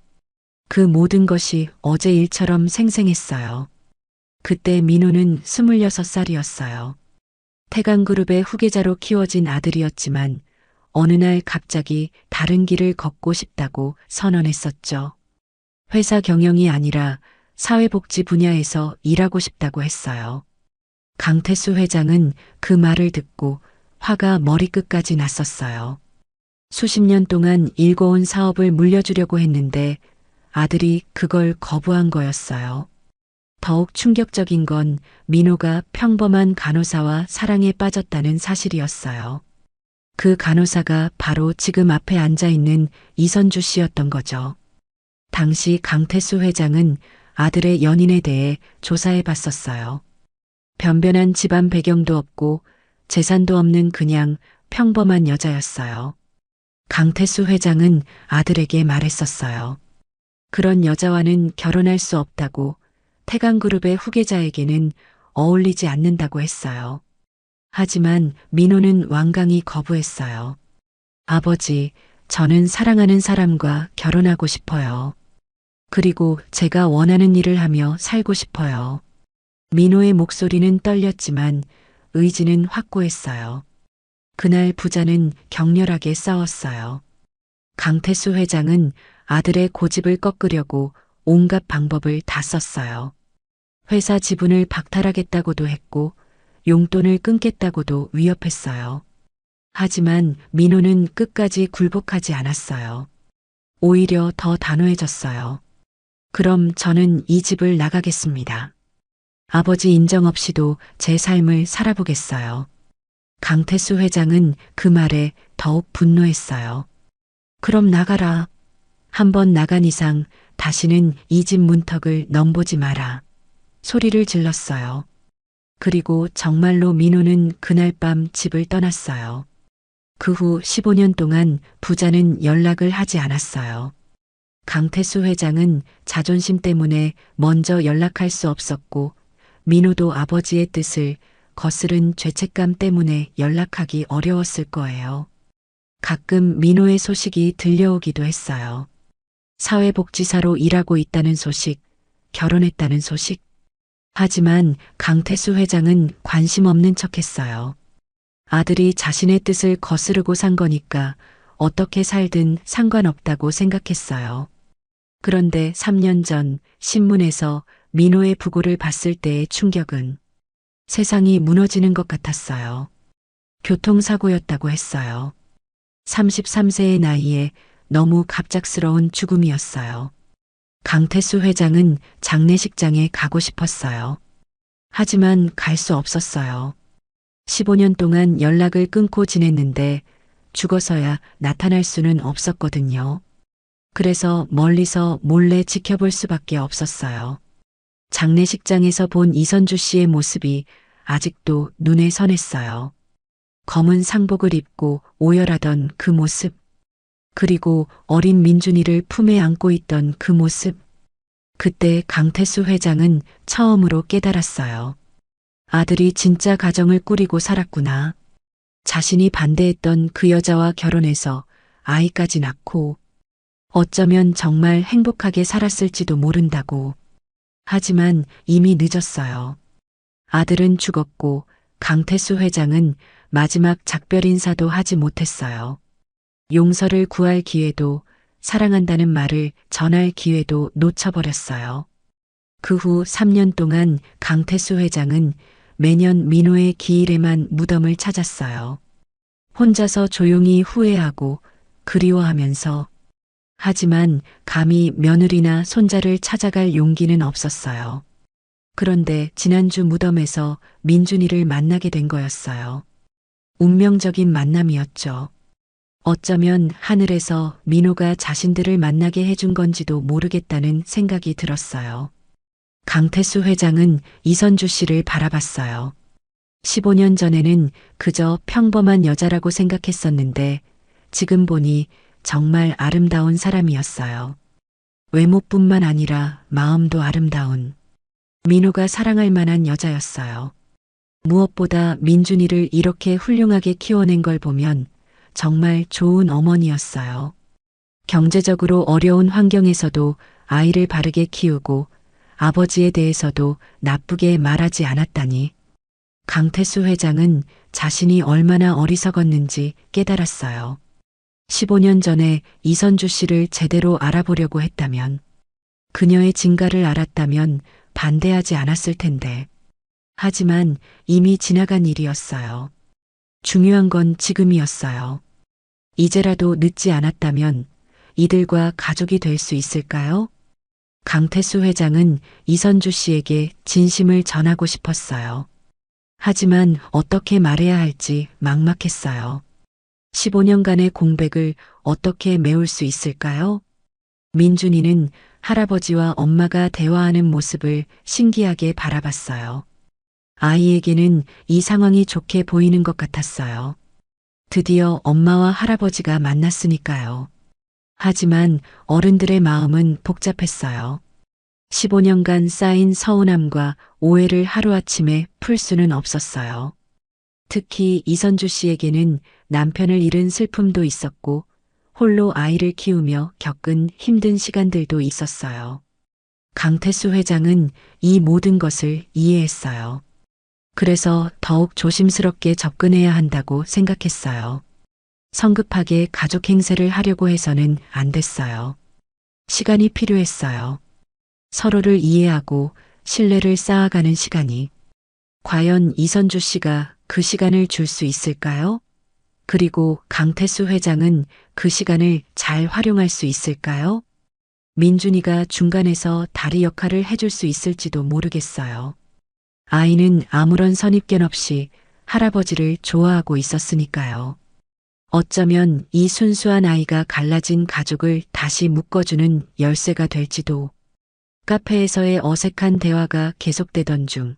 Speaker 2: 그 모든 것이 어제 일처럼 생생했어요. 그때 민호는 26살이었어요. 태강그룹의 후계자로 키워진 아들이었지만 어느 날 갑자기 다른 길을 걷고 싶다고 선언했었죠. 회사 경영이 아니라 사회복지 분야에서 일하고 싶다고 했어요. 강태수 회장은 그 말을 듣고 화가 머리끝까지 났었어요. 수십 년 동안 일궈온 사업을 물려주려고 했는데 아들이 그걸 거부한 거였어요. 더욱 충격적인 건 민호가 평범한 간호사와 사랑에 빠졌다는 사실이었어요. 그 간호사가 바로 지금 앞에 앉아 있는 이선주 씨였던 거죠. 당시 강태수 회장은 아들의 연인에 대해 조사해 봤었어요. 변변한 집안 배경도 없고 재산도 없는 그냥 평범한 여자였어요. 강태수 회장은 아들에게 말했었어요. 그런 여자와는 결혼할 수 없다고, 태강그룹의 후계자에게는 어울리지 않는다고 했어요. 하지만 민호는 완강히 거부했어요. 아버지, 저는 사랑하는 사람과 결혼하고 싶어요. 그리고 제가 원하는 일을 하며 살고 싶어요. 민호의 목소리는 떨렸지만 의지는 확고했어요. 그날 부자는 격렬하게 싸웠어요. 강태수 회장은 아들의 고집을 꺾으려고 온갖 방법을 다 썼어요. 회사 지분을 박탈하겠다고도 했고 용돈을 끊겠다고도 위협했어요. 하지만 민호는 끝까지 굴복하지 않았어요. 오히려 더 단호해졌어요. 그럼 저는 이 집을 나가겠습니다. 아버지 인정 없이도 제 삶을 살아보겠어요. 강태수 회장은 그 말에 더욱 분노했어요. 그럼 나가라. 한번 나간 이상 다시는 이 집 문턱을 넘보지 마라. 소리를 질렀어요. 그리고 정말로 민호는 그날 밤 집을 떠났어요. 그 후 15년 동안 부자는 연락을 하지 않았어요. 강태수 회장은 자존심 때문에 먼저 연락할 수 없었고 민호도 아버지의 뜻을 거스른 죄책감 때문에 연락하기 어려웠을 거예요. 가끔 민호의 소식이 들려오기도 했어요. 사회복지사로 일하고 있다는 소식, 결혼했다는 소식. 하지만 강태수 회장은 관심 없는 척했어요. 아들이 자신의 뜻을 거스르고 산 거니까 어떻게 살든 상관없다고 생각했어요. 그런데 3년 전 신문에서 민호의 부고를 봤을 때의 충격은 세상이 무너지는 것 같았어요. 교통사고였다고 했어요. 33세의 나이에 너무 갑작스러운 죽음이었어요. 강태수 회장은 장례식장에 가고 싶었어요. 하지만 갈 수 없었어요. 15년 동안 연락을 끊고 지냈는데 죽어서야 나타날 수는 없었거든요. 그래서 멀리서 몰래 지켜볼 수밖에 없었어요. 장례식장에서 본 이선주 씨의 모습이 아직도 눈에 선했어요. 검은 상복을 입고 오열하던 그 모습. 그리고 어린 민준이를 품에 안고 있던 그 모습. 그때 강태수 회장은 처음으로 깨달았어요. 아들이 진짜 가정을 꾸리고 살았구나. 자신이 반대했던 그 여자와 결혼해서 아이까지 낳고 어쩌면 정말 행복하게 살았을지도 모른다고. 하지만 이미 늦었어요. 아들은 죽었고 강태수 회장은 마지막 작별 인사도 하지 못했어요. 용서를 구할 기회도 사랑한다는 말을 전할 기회도 놓쳐버렸어요. 그 후 3년 동안 강태수 회장은 매년 민호의 기일에만 무덤을 찾았어요. 혼자서 조용히 후회하고 그리워하면서. 하지만 감히 며느리나 손자를 찾아갈 용기는 없었어요. 그런데 지난주 무덤에서 민준이를 만나게 된 거였어요. 운명적인 만남이었죠. 어쩌면 하늘에서 민호가 자신들을 만나게 해준 건지도 모르겠다는 생각이 들었어요. 강태수 회장은 이선주 씨를 바라봤어요. 15년 전에는 그저 평범한 여자라고 생각했었는데 지금 보니 정말 아름다운 사람이었어요. 외모뿐만 아니라 마음도 아름다운. 민호가 사랑할 만한 여자였어요. 무엇보다 민준이를 이렇게 훌륭하게 키워낸 걸 보면 정말 좋은 어머니였어요. 경제적으로 어려운 환경에서도 아이를 바르게 키우고 아버지에 대해서도 나쁘게 말하지 않았다니. 강태수 회장은 자신이 얼마나 어리석었는지 깨달았어요. 15년 전에 이선주 씨를 제대로 알아보려고 했다면, 그녀의 진가를 알았다면 반대하지 않았을 텐데. 하지만 이미 지나간 일이었어요. 중요한 건 지금이었어요. 이제라도 늦지 않았다면 이들과 가족이 될 수 있을까요? 강태수 회장은 이선주 씨에게 진심을 전하고 싶었어요. 하지만 어떻게 말해야 할지 막막했어요. 15년간의 공백을 어떻게 메울 수 있을까요? 민준이는 할아버지와 엄마가 대화하는 모습을 신기하게 바라봤어요. 아이에게는 이 상황이 좋게 보이는 것 같았어요. 드디어 엄마와 할아버지가 만났으니까요. 하지만 어른들의 마음은 복잡했어요. 15년간 쌓인 서운함과 오해를 하루아침에 풀 수는 없었어요. 특히 이선주 씨에게는 남편을 잃은 슬픔도 있었고 홀로 아이를 키우며 겪은 힘든 시간들도 있었어요. 강태수 회장은 이 모든 것을 이해했어요. 그래서 더욱 조심스럽게 접근해야 한다고 생각했어요. 성급하게 가족 행세를 하려고 해서는 안 됐어요. 시간이 필요했어요. 서로를 이해하고 신뢰를 쌓아가는 시간이. 과연 이선주 씨가 그 시간을 줄 수 있을까요? 그리고 강태수 회장은 그 시간을 잘 활용할 수 있을까요? 민준이가 중간에서 다리 역할을 해줄 수 있을지도 모르겠어요. 아이는 아무런 선입견 없이 할아버지를 좋아하고 있었으니까요. 어쩌면 이 순수한 아이가 갈라진 가족을 다시 묶어주는 열쇠가 될지도. 카페에서의 어색한 대화가 계속되던 중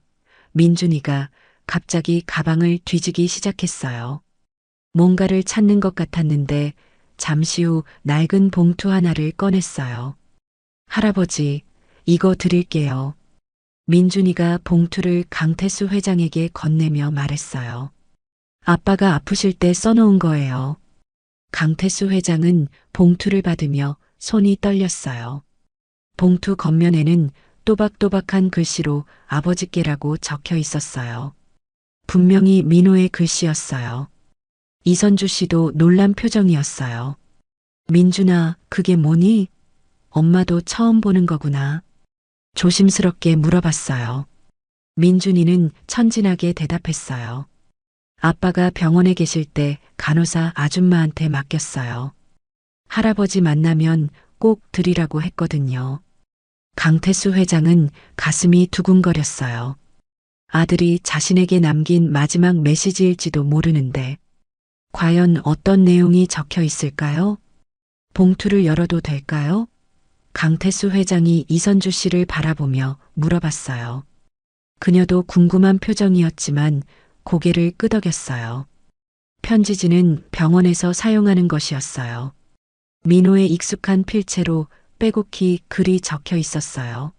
Speaker 2: 민준이가 갑자기 가방을 뒤지기 시작했어요. 뭔가를 찾는 것 같았는데 잠시 후 낡은 봉투 하나를 꺼냈어요. 할아버지, 이거 드릴게요. 민준이가 봉투를 강태수 회장에게 건네며 말했어요. 아빠가 아프실 때 써놓은 거예요. 강태수 회장은 봉투를 받으며 손이 떨렸어요. 봉투 겉면에는 또박또박한 글씨로 아버지께라고 적혀 있었어요. 분명히 민호의 글씨였어요. 이선주 씨도 놀란 표정이었어요. 민준아, 그게 뭐니? 엄마도 처음 보는 거구나. 조심스럽게 물어봤어요. 민준이는 천진하게 대답했어요. 아빠가 병원에 계실 때 간호사 아줌마한테 맡겼어요. 할아버지 만나면 꼭 드리라고 했거든요. 강태수 회장은 가슴이 두근거렸어요. 아들이 자신에게 남긴 마지막 메시지일지도 모르는데 과연 어떤 내용이 적혀 있을까요? 봉투를 열어도 될까요? 강태수 회장이 이선주 씨를 바라보며 물어봤어요. 그녀도 궁금한 표정이었지만 고개를 끄덕였어요. 편지지는 병원에서 사용하는 것이었어요. 민호의 익숙한 필체로 빼곡히 글이 적혀 있었어요.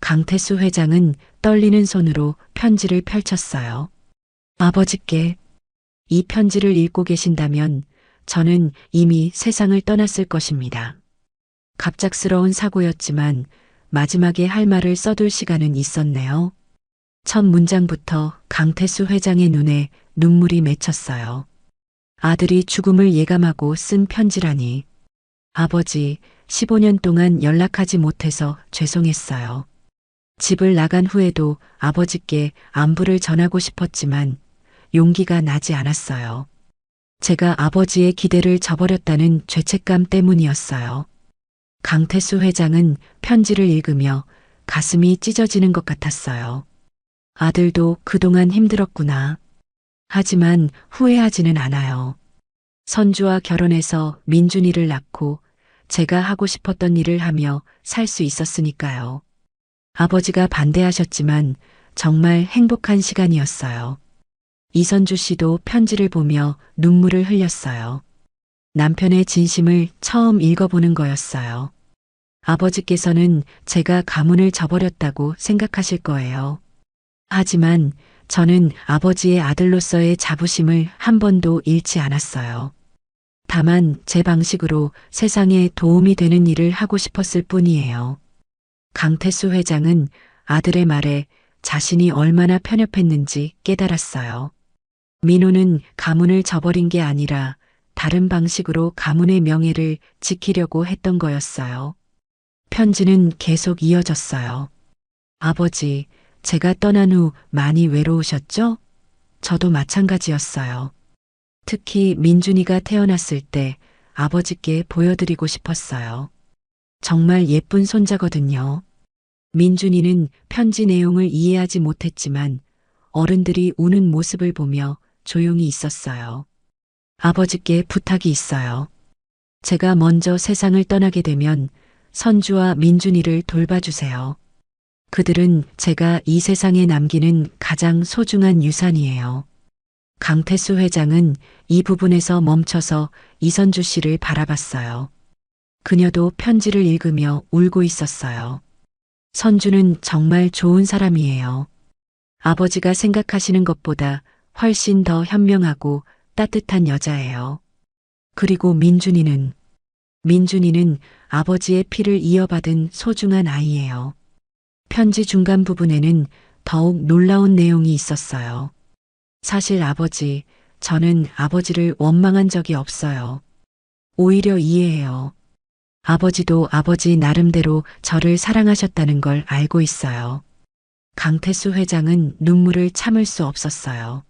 Speaker 2: 강태수 회장은 떨리는 손으로 편지를 펼쳤어요. 아버지께, 이 편지를 읽고 계신다면 저는 이미 세상을 떠났을 것입니다. 갑작스러운 사고였지만 마지막에 할 말을 써둘 시간은 있었네요. 첫 문장부터 강태수 회장의 눈에 눈물이 맺혔어요. 아들이 죽음을 예감하고 쓴 편지라니. 아버지, 15년 동안 연락하지 못해서 죄송했어요. 집을 나간 후에도 아버지께 안부를 전하고 싶었지만 용기가 나지 않았어요. 제가 아버지의 기대를 저버렸다는 죄책감 때문이었어요. 강태수 회장은 편지를 읽으며 가슴이 찢어지는 것 같았어요. 아들도 그동안 힘들었구나. 하지만 후회하지는 않아요. 선주와 결혼해서 민준이를 낳고 제가 하고 싶었던 일을 하며 살 수 있었으니까요. 아버지가 반대하셨지만 정말 행복한 시간이었어요. 이선주 씨도 편지를 보며 눈물을 흘렸어요. 남편의 진심을 처음 읽어보는 거였어요. 아버지께서는 제가 가문을 저버렸다고 생각하실 거예요. 하지만 저는 아버지의 아들로서의 자부심을 한 번도 잃지 않았어요. 다만 제 방식으로 세상에 도움이 되는 일을 하고 싶었을 뿐이에요. 강태수 회장은 아들의 말에 자신이 얼마나 편협했는지 깨달았어요. 민호는 가문을 저버린 게 아니라 다른 방식으로 가문의 명예를 지키려고 했던 거였어요. 편지는 계속 이어졌어요. 아버지, 제가 떠난 후 많이 외로우셨죠? 저도 마찬가지였어요. 특히 민준이가 태어났을 때 아버지께 보여드리고 싶었어요. 정말 예쁜 손자거든요. 민준이는 편지 내용을 이해하지 못했지만 어른들이 우는 모습을 보며 조용히 있었어요. 아버지께 부탁이 있어요. 제가 먼저 세상을 떠나게 되면 선주와 민준이를 돌봐주세요. 그들은 제가 이 세상에 남기는 가장 소중한 유산이에요. 강태수 회장은 이 부분에서 멈춰서 이선주 씨를 바라봤어요. 그녀도 편지를 읽으며 울고 있었어요. 선주는 정말 좋은 사람이에요. 아버지가 생각하시는 것보다 훨씬 더 현명하고 따뜻한 여자예요. 그리고 민준이는 아버지의 피를 이어받은 소중한 아이예요. 편지 중간 부분에는 더욱 놀라운 내용이 있었어요. 사실 아버지, 저는 아버지를 원망한 적이 없어요. 오히려 이해해요. 아버지도 아버지 나름대로 저를 사랑하셨다는 걸 알고 있어요. 강태수 회장은 눈물을 참을 수 없었어요.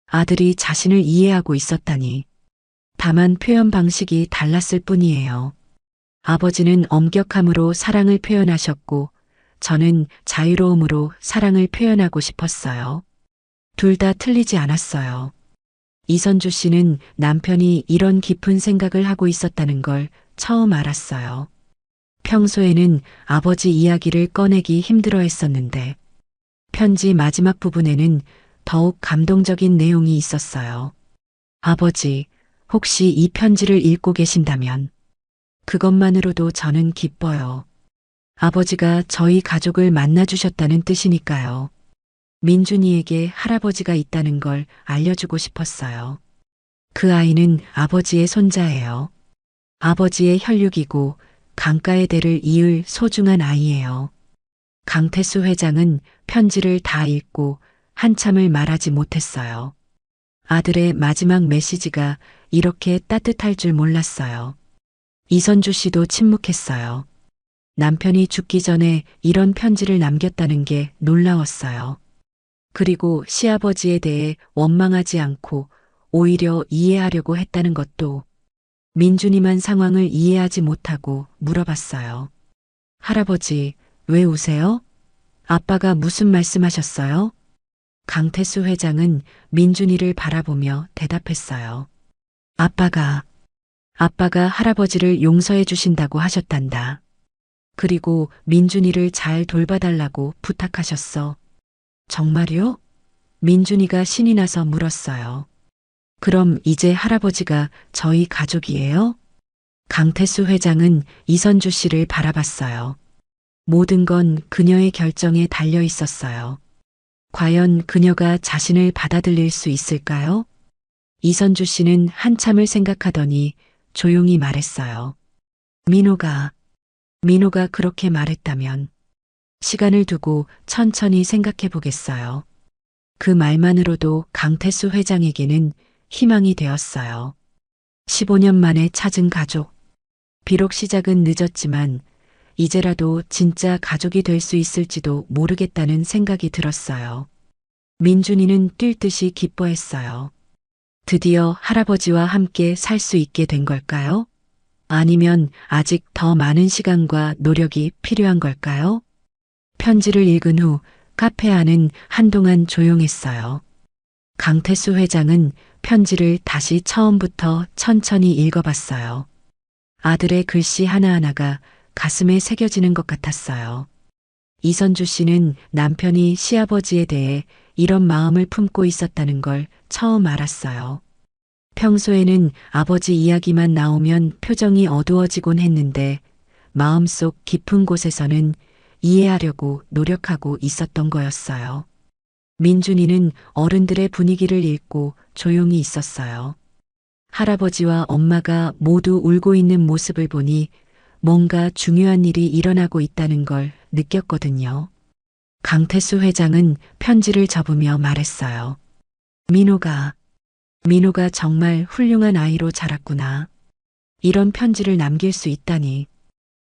Speaker 2: 아들이 자신을 이해하고 있었다니. 다만 표현 방식이 달랐을 뿐이에요. 아버지는 엄격함으로 사랑을 표현하셨고 저는 자유로움으로 사랑을 표현하고 싶었어요. 둘 다 틀리지 않았어요. 이선주 씨는 남편이 이런 깊은 생각을 하고 있었다는 걸 처음 알았어요. 평소에는 아버지 이야기를 꺼내기 힘들어 했었는데 편지 마지막 부분에는 더욱 감동적인 내용이 있었어요. 아버지, 혹시 이 편지를 읽고 계신다면 그것만으로도 저는 기뻐요. 아버지가 저희 가족을 만나주셨다는 뜻이니까요. 민준이에게 할아버지가 있다는 걸 알려주고 싶었어요. 그 아이는 아버지의 손자예요. 아버지의 혈육이고 강가의 대를 이을 소중한 아이예요. 강태수 회장은 편지를 다 읽고 한참을 말하지 못했어요. 아들의 마지막 메시지가 이렇게 따뜻할 줄 몰랐어요. 이선주 씨도 침묵했어요. 남편이 죽기 전에 이런 편지를 남겼다는 게 놀라웠어요. 그리고 시아버지에 대해 원망하지 않고 오히려 이해하려고 했다는 것도 민준이만 상황을 이해하지 못하고 물어봤어요. 할아버지, 왜 우세요? 아빠가 무슨 말씀하셨어요? 강태수 회장은 민준이를 바라보며 대답했어요. 아빠가 할아버지를 용서해 주신다고 하셨단다. 그리고 민준이를 잘 돌봐달라고 부탁하셨어. 정말요? 민준이가 신이 나서 물었어요. 그럼 이제 할아버지가 저희 가족이에요? 강태수 회장은 이선주 씨를 바라봤어요. 모든 건 그녀의 결정에 달려 있었어요. 과연 그녀가 자신을 받아들일 수 있을까요? 이선주 씨는 한참을 생각하더니 조용히 말했어요. 민호가 민호가 그렇게 말했다면 시간을 두고 천천히 생각해 보겠어요. 그 말만으로도 강태수 회장에게는 희망이 되었어요. 15년 만에 찾은 가족. 비록 시작은 늦었지만 이제라도 진짜 가족이 될 수 있을지도 모르겠다는 생각이 들었어요. 민준이는 뛸 듯이 기뻐했어요. 드디어 할아버지와 함께 살 수 있게 된 걸까요? 아니면 아직 더 많은 시간과 노력이 필요한 걸까요? 편지를 읽은 후 카페 안은 한동안 조용했어요. 강태수 회장은 편지를 다시 처음부터 천천히 읽어봤어요. 아들의 글씨 하나하나가 가슴에 새겨지는 것 같았어요. 이선주 씨는 남편이 시아버지에 대해 이런 마음을 품고 있었다는 걸 처음 알았어요. 평소에는 아버지 이야기만 나오면 표정이 어두워지곤 했는데 마음속 깊은 곳에서는 이해하려고 노력하고 있었던 거였어요. 민준이는 어른들의 분위기를 읽고 조용히 있었어요. 할아버지와 엄마가 모두 울고 있는 모습을 보니 뭔가 중요한 일이 일어나고 있다는 걸 느꼈거든요. 강태수 회장은 편지를 접으며 말했어요. 민호가 정말 훌륭한 아이로 자랐구나. 이런 편지를 남길 수 있다니.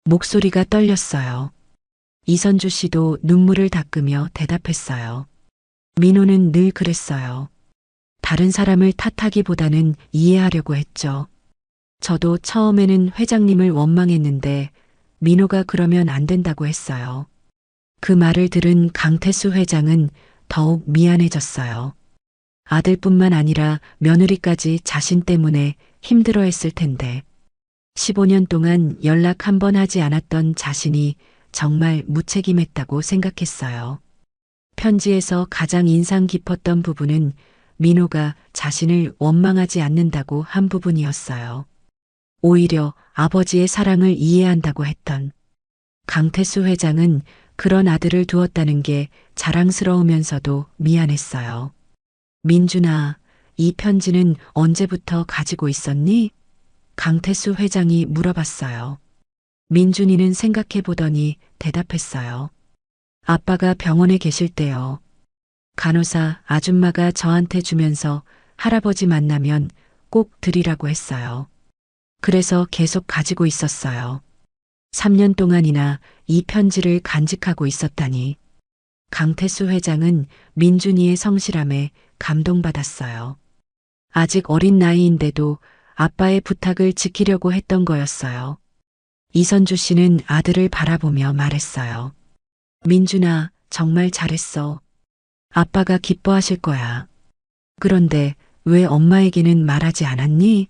Speaker 2: 목소리가 떨렸어요. 이선주 씨도 눈물을 닦으며 대답했어요. 민호는 늘 그랬어요. 다른 사람을 탓하기보다는 이해하려고 했죠. 저도 처음에는 회장님을 원망했는데 민호가 그러면 안 된다고 했어요. 그 말을 들은 강태수 회장은 더욱 미안해졌어요. 아들뿐만 아니라 며느리까지 자신 때문에 힘들어했을 텐데 15년 동안 연락 한 번 하지 않았던 자신이 정말 무책임했다고 생각했어요. 편지에서 가장 인상 깊었던 부분은 민호가 자신을 원망하지 않는다고 한 부분이었어요. 오히려 아버지의 사랑을 이해한다고 했던 강태수 회장은 그런 아들을 두었다는 게 자랑스러우면서도 미안했어요. 민준아, 이 편지는 언제부터 가지고 있었니? 강태수 회장이 물어봤어요. 민준이는 생각해 보더니 대답했어요. 아빠가 병원에 계실 때요. 간호사 아줌마가 저한테 주면서 할아버지 만나면 꼭 드리라고 했어요. 그래서 계속 가지고 있었어요. 3년 동안이나 이 편지를 간직하고 있었다니. 강태수 회장은 민준이의 성실함에 감동받았어요. 아직 어린 나이인데도 아빠의 부탁을 지키려고 했던 거였어요. 이선주 씨는 아들을 바라보며 말했어요. 민준아, 정말 잘했어. 아빠가 기뻐하실 거야. 그런데 왜 엄마에게는 말하지 않았니?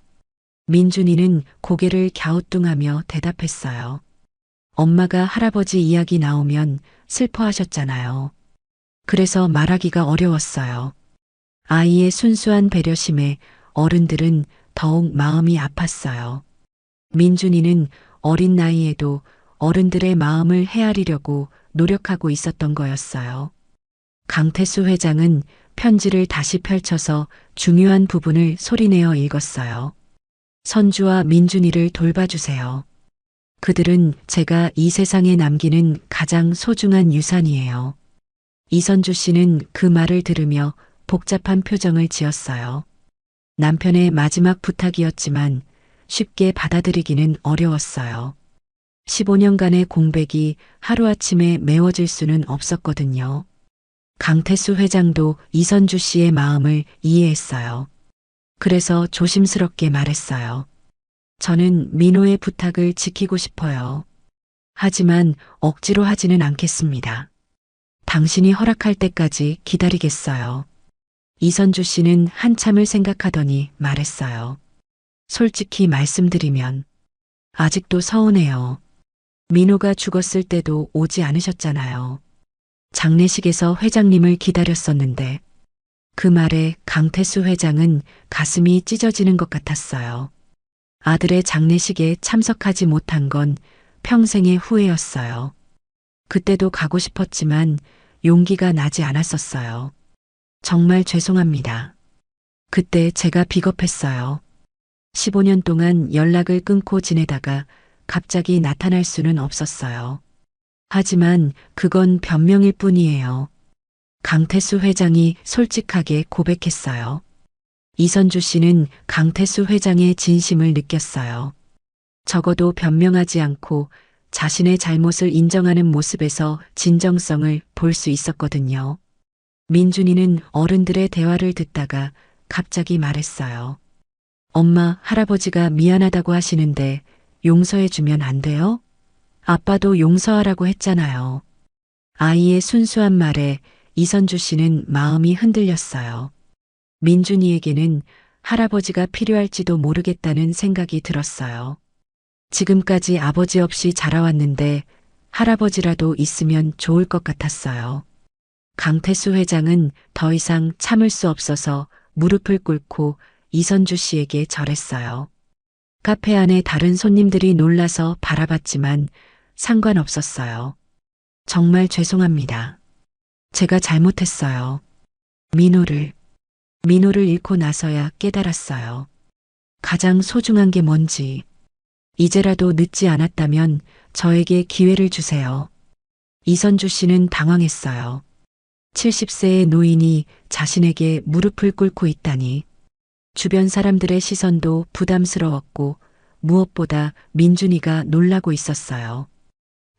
Speaker 2: 민준이는 고개를 갸우뚱하며 대답했어요. 엄마가 할아버지 이야기 나오면 슬퍼하셨잖아요. 그래서 말하기가 어려웠어요. 아이의 순수한 배려심에 어른들은 더욱 마음이 아팠어요. 민준이는 어린 나이에도 어른들의 마음을 헤아리려고 노력하고 있었던 거였어요. 강태수 회장은 편지를 다시 펼쳐서 중요한 부분을 소리내어 읽었어요. 선주와 민준이를 돌봐주세요. 그들은 제가 이 세상에 남기는 가장 소중한 유산이에요. 이선주 씨는 그 말을 들으며 복잡한 표정을 지었어요. 남편의 마지막 부탁이었지만 쉽게 받아들이기는 어려웠어요. 15년간의 공백이 하루아침에 메워질 수는 없었거든요. 강태수 회장도 이선주 씨의 마음을 이해했어요. 그래서 조심스럽게 말했어요. 저는 민호의 부탁을 지키고 싶어요. 하지만 억지로 하지는 않겠습니다. 당신이 허락할 때까지 기다리겠어요. 이선주 씨는 한참을 생각하더니 말했어요. 솔직히 말씀드리면 아직도 서운해요. 민호가 죽었을 때도 오지 않으셨잖아요. 장례식에서 회장님을 기다렸었는데 그 말에 강태수 회장은 가슴이 찢어지는 것 같았어요. 아들의 장례식에 참석하지 못한 건 평생의 후회였어요. 그때도 가고 싶었지만 용기가 나지 않았었어요. 정말 죄송합니다. 그때 제가 비겁했어요. 15년 동안 연락을 끊고 지내다가 갑자기 나타날 수는 없었어요. 하지만 그건 변명일 뿐이에요. 강태수 회장이 솔직하게 고백했어요. 이선주 씨는 강태수 회장의 진심을 느꼈어요. 적어도 변명하지 않고 자신의 잘못을 인정하는 모습에서 진정성을 볼 수 있었거든요. 민준이는 어른들의 대화를 듣다가 갑자기 말했어요. 엄마, 할아버지가 미안하다고 하시는데 용서해주면 안 돼요? 아빠도 용서하라고 했잖아요. 아이의 순수한 말에 이선주 씨는 마음이 흔들렸어요. 민준이에게는 할아버지가 필요할지도 모르겠다는 생각이 들었어요. 지금까지 아버지 없이 자라왔는데 할아버지라도 있으면 좋을 것 같았어요. 강태수 회장은 더 이상 참을 수 없어서 무릎을 꿇고 이선주 씨에게 절했어요. 카페 안에 다른 손님들이 놀라서 바라봤지만 상관없었어요. 정말 죄송합니다. 제가 잘못했어요. 민호를 잃고 나서야 깨달았어요. 가장 소중한 게 뭔지. 이제라도 늦지 않았다면 저에게 기회를 주세요. 이선주 씨는 당황했어요. 70세의 노인이 자신에게 무릎을 꿇고 있다니. 주변 사람들의 시선도 부담스러웠고 무엇보다 민준이가 놀라고 있었어요.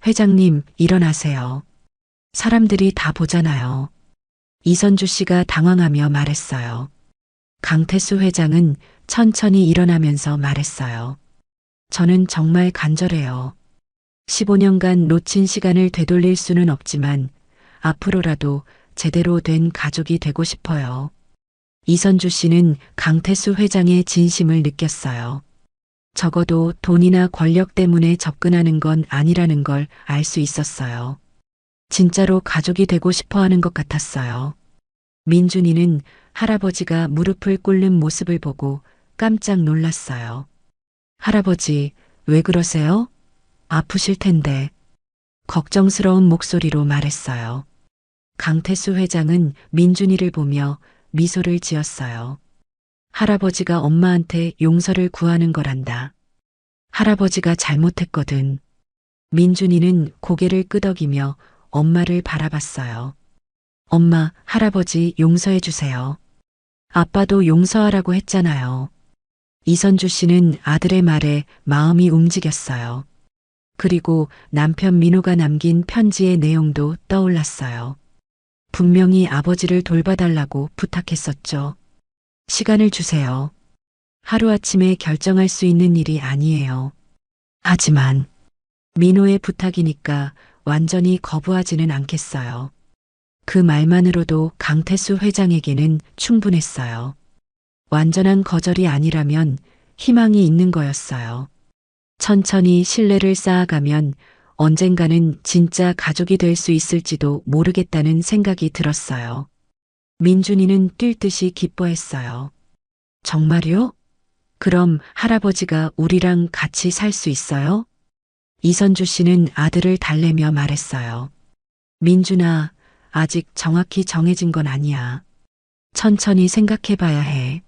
Speaker 2: 회장님, 일어나세요. 사람들이 다 보잖아요. 이선주 씨가 당황하며 말했어요. 강태수 회장은 천천히 일어나면서 말했어요. 저는 정말 간절해요. 15년간 놓친 시간을 되돌릴 수는 없지만 앞으로라도 제대로 된 가족이 되고 싶어요. 이선주 씨는 강태수 회장의 진심을 느꼈어요. 적어도 돈이나 권력 때문에 접근하는 건 아니라는 걸 알 수 있었어요. 진짜로 가족이 되고 싶어 하는 것 같았어요. 민준이는 할아버지가 무릎을 꿇는 모습을 보고 깜짝 놀랐어요. 할아버지, 왜 그러세요? 아프실 텐데. 걱정스러운 목소리로 말했어요. 강태수 회장은 민준이를 보며 미소를 지었어요. 할아버지가 엄마한테 용서를 구하는 거란다. 할아버지가 잘못했거든. 민준이는 고개를 끄덕이며 엄마를 바라봤어요. 엄마, 할아버지 용서해 주세요. 아빠도 용서하라고 했잖아요. 이선주 씨는 아들의 말에 마음이 움직였어요. 그리고 남편 민호가 남긴 편지의 내용도 떠올랐어요. 분명히 아버지를 돌봐달라고 부탁했었죠. 시간을 주세요. 하루아침에 결정할 수 있는 일이 아니에요. 하지만 민호의 부탁이니까 완전히 거부하지는 않겠어요. 그 말만으로도 강태수 회장에게는 충분했어요. 완전한 거절이 아니라면 희망이 있는 거였어요. 천천히 신뢰를 쌓아가면 언젠가는 진짜 가족이 될 수 있을지도 모르겠다는 생각이 들었어요. 민준이는 뛸 듯이 기뻐했어요. 정말요? 그럼 할아버지가 우리랑 같이 살 수 있어요? 이선주 씨는 아들을 달래며 말했어요. 민준아, 아직 정확히 정해진 건 아니야. 천천히 생각해 봐야 해.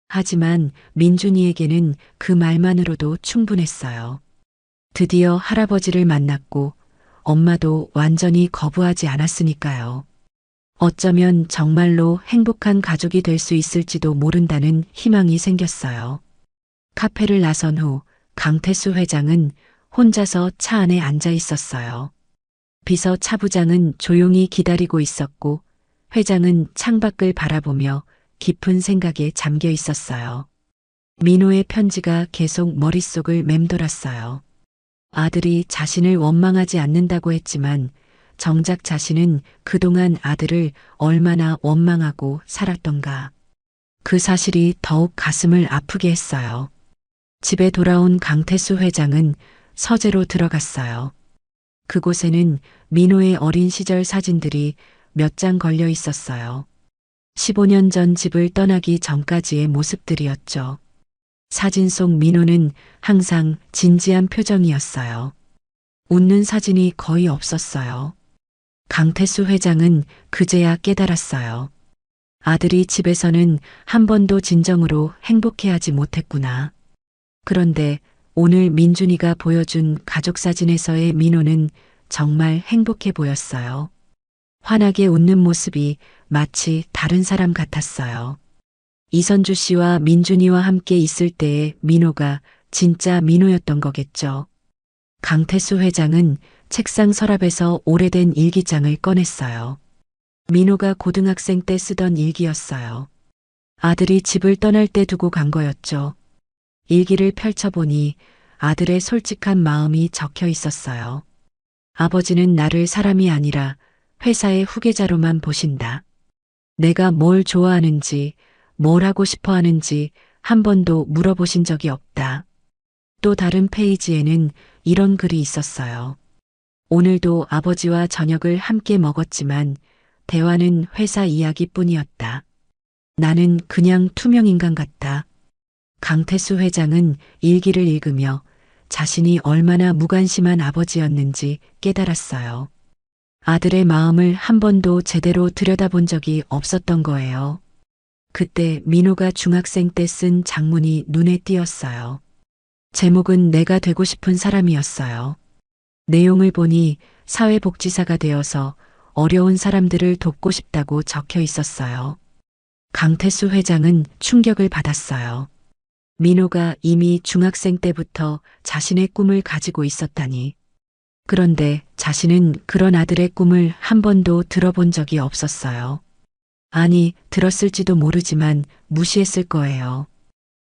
Speaker 2: 하지만 민준이에게는 그 말만으로도 충분했어요. 드디어 할아버지를 만났고 엄마도 완전히 거부하지 않았으니까요. 어쩌면 정말로 행복한 가족이 될 수 있을지도 모른다는 희망이 생겼어요. 카페를 나선 후 강태수 회장은 혼자서 차 안에 앉아 있었어요. 비서 차부장은 조용히 기다리고 있었고 회장은 창밖을 바라보며 깊은 생각에 잠겨 있었어요. 민호의 편지가 계속 머릿속을 맴돌았어요. 아들이 자신을 원망하지 않는다고 했지만 정작 자신은 그동안 아들을 얼마나 원망하고 살았던가. 그 사실이 더욱 가슴을 아프게 했어요. 집에 돌아온 강태수 회장은 서재로 들어갔어요. 그곳에는 민호의 어린 시절 사진들이 몇 장 걸려 있었어요. 15년 전 집을 떠나기 전까지의 모습들이었죠. 사진 속 민호는 항상 진지한 표정이었어요. 웃는 사진이 거의 없었어요. 강태수 회장은 그제야 깨달았어요. 아들이 집에서는 한 번도 진정으로 행복해하지 못했구나. 그런데 오늘 민준이가 보여준 가족사진에서의 민호는 정말 행복해 보였어요. 환하게 웃는 모습이 마치 다른 사람 같았어요. 이선주 씨와 민준이와 함께 있을 때의 민호가 진짜 민호였던 거겠죠. 강태수 회장은 책상 서랍에서 오래된 일기장을 꺼냈어요. 민호가 고등학생 때 쓰던 일기였어요. 아들이 집을 떠날 때 두고 간 거였죠. 일기를 펼쳐보니 아들의 솔직한 마음이 적혀 있었어요. 아버지는 나를 사람이 아니라 회사의 후계자로만 보신다. 내가 뭘 좋아하는지, 뭘 하고 싶어 하는지 한 번도 물어보신 적이 없다. 또 다른 페이지에는 이런 글이 있었어요. 오늘도 아버지와 저녁을 함께 먹었지만 대화는 회사 이야기뿐이었다. 나는 그냥 투명인간 같다. 강태수 회장은 일기를 읽으며 자신이 얼마나 무관심한 아버지였는지 깨달았어요. 아들의 마음을 한 번도 제대로 들여다본 적이 없었던 거예요. 그때 민호가 중학생 때 쓴 장문이 눈에 띄었어요. 제목은 내가 되고 싶은 사람이었어요. 내용을 보니 사회복지사가 되어서 어려운 사람들을 돕고 싶다고 적혀 있었어요. 강태수 회장은 충격을 받았어요. 민호가 이미 중학생 때부터 자신의 꿈을 가지고 있었다니. 그런데 자신은 그런 아들의 꿈을 한 번도 들어본 적이 없었어요. 아니, 들었을지도 모르지만 무시했을 거예요.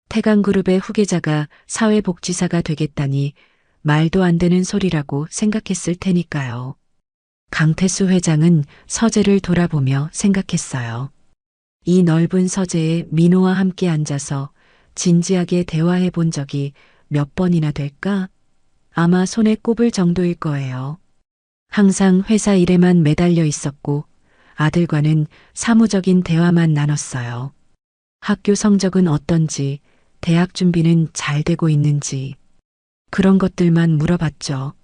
Speaker 2: 태강그룹의 후계자가 사회복지사가 되겠다니 말도 안 되는 소리라고 생각했을 테니까요. 강태수 회장은 서재를 돌아보며 생각했어요. 이 넓은 서재에 민호와 함께 앉아서 진지하게 대화해 본 적이 몇 번이나 될까? 아마 손에 꼽을 정도일 거예요. 항상 회사 일에만 매달려 있었고 아들과는 사무적인 대화만 나눴어요. 학교 성적은 어떤지, 대학 준비는 잘 되고 있는지 그런 것들만 물어봤죠.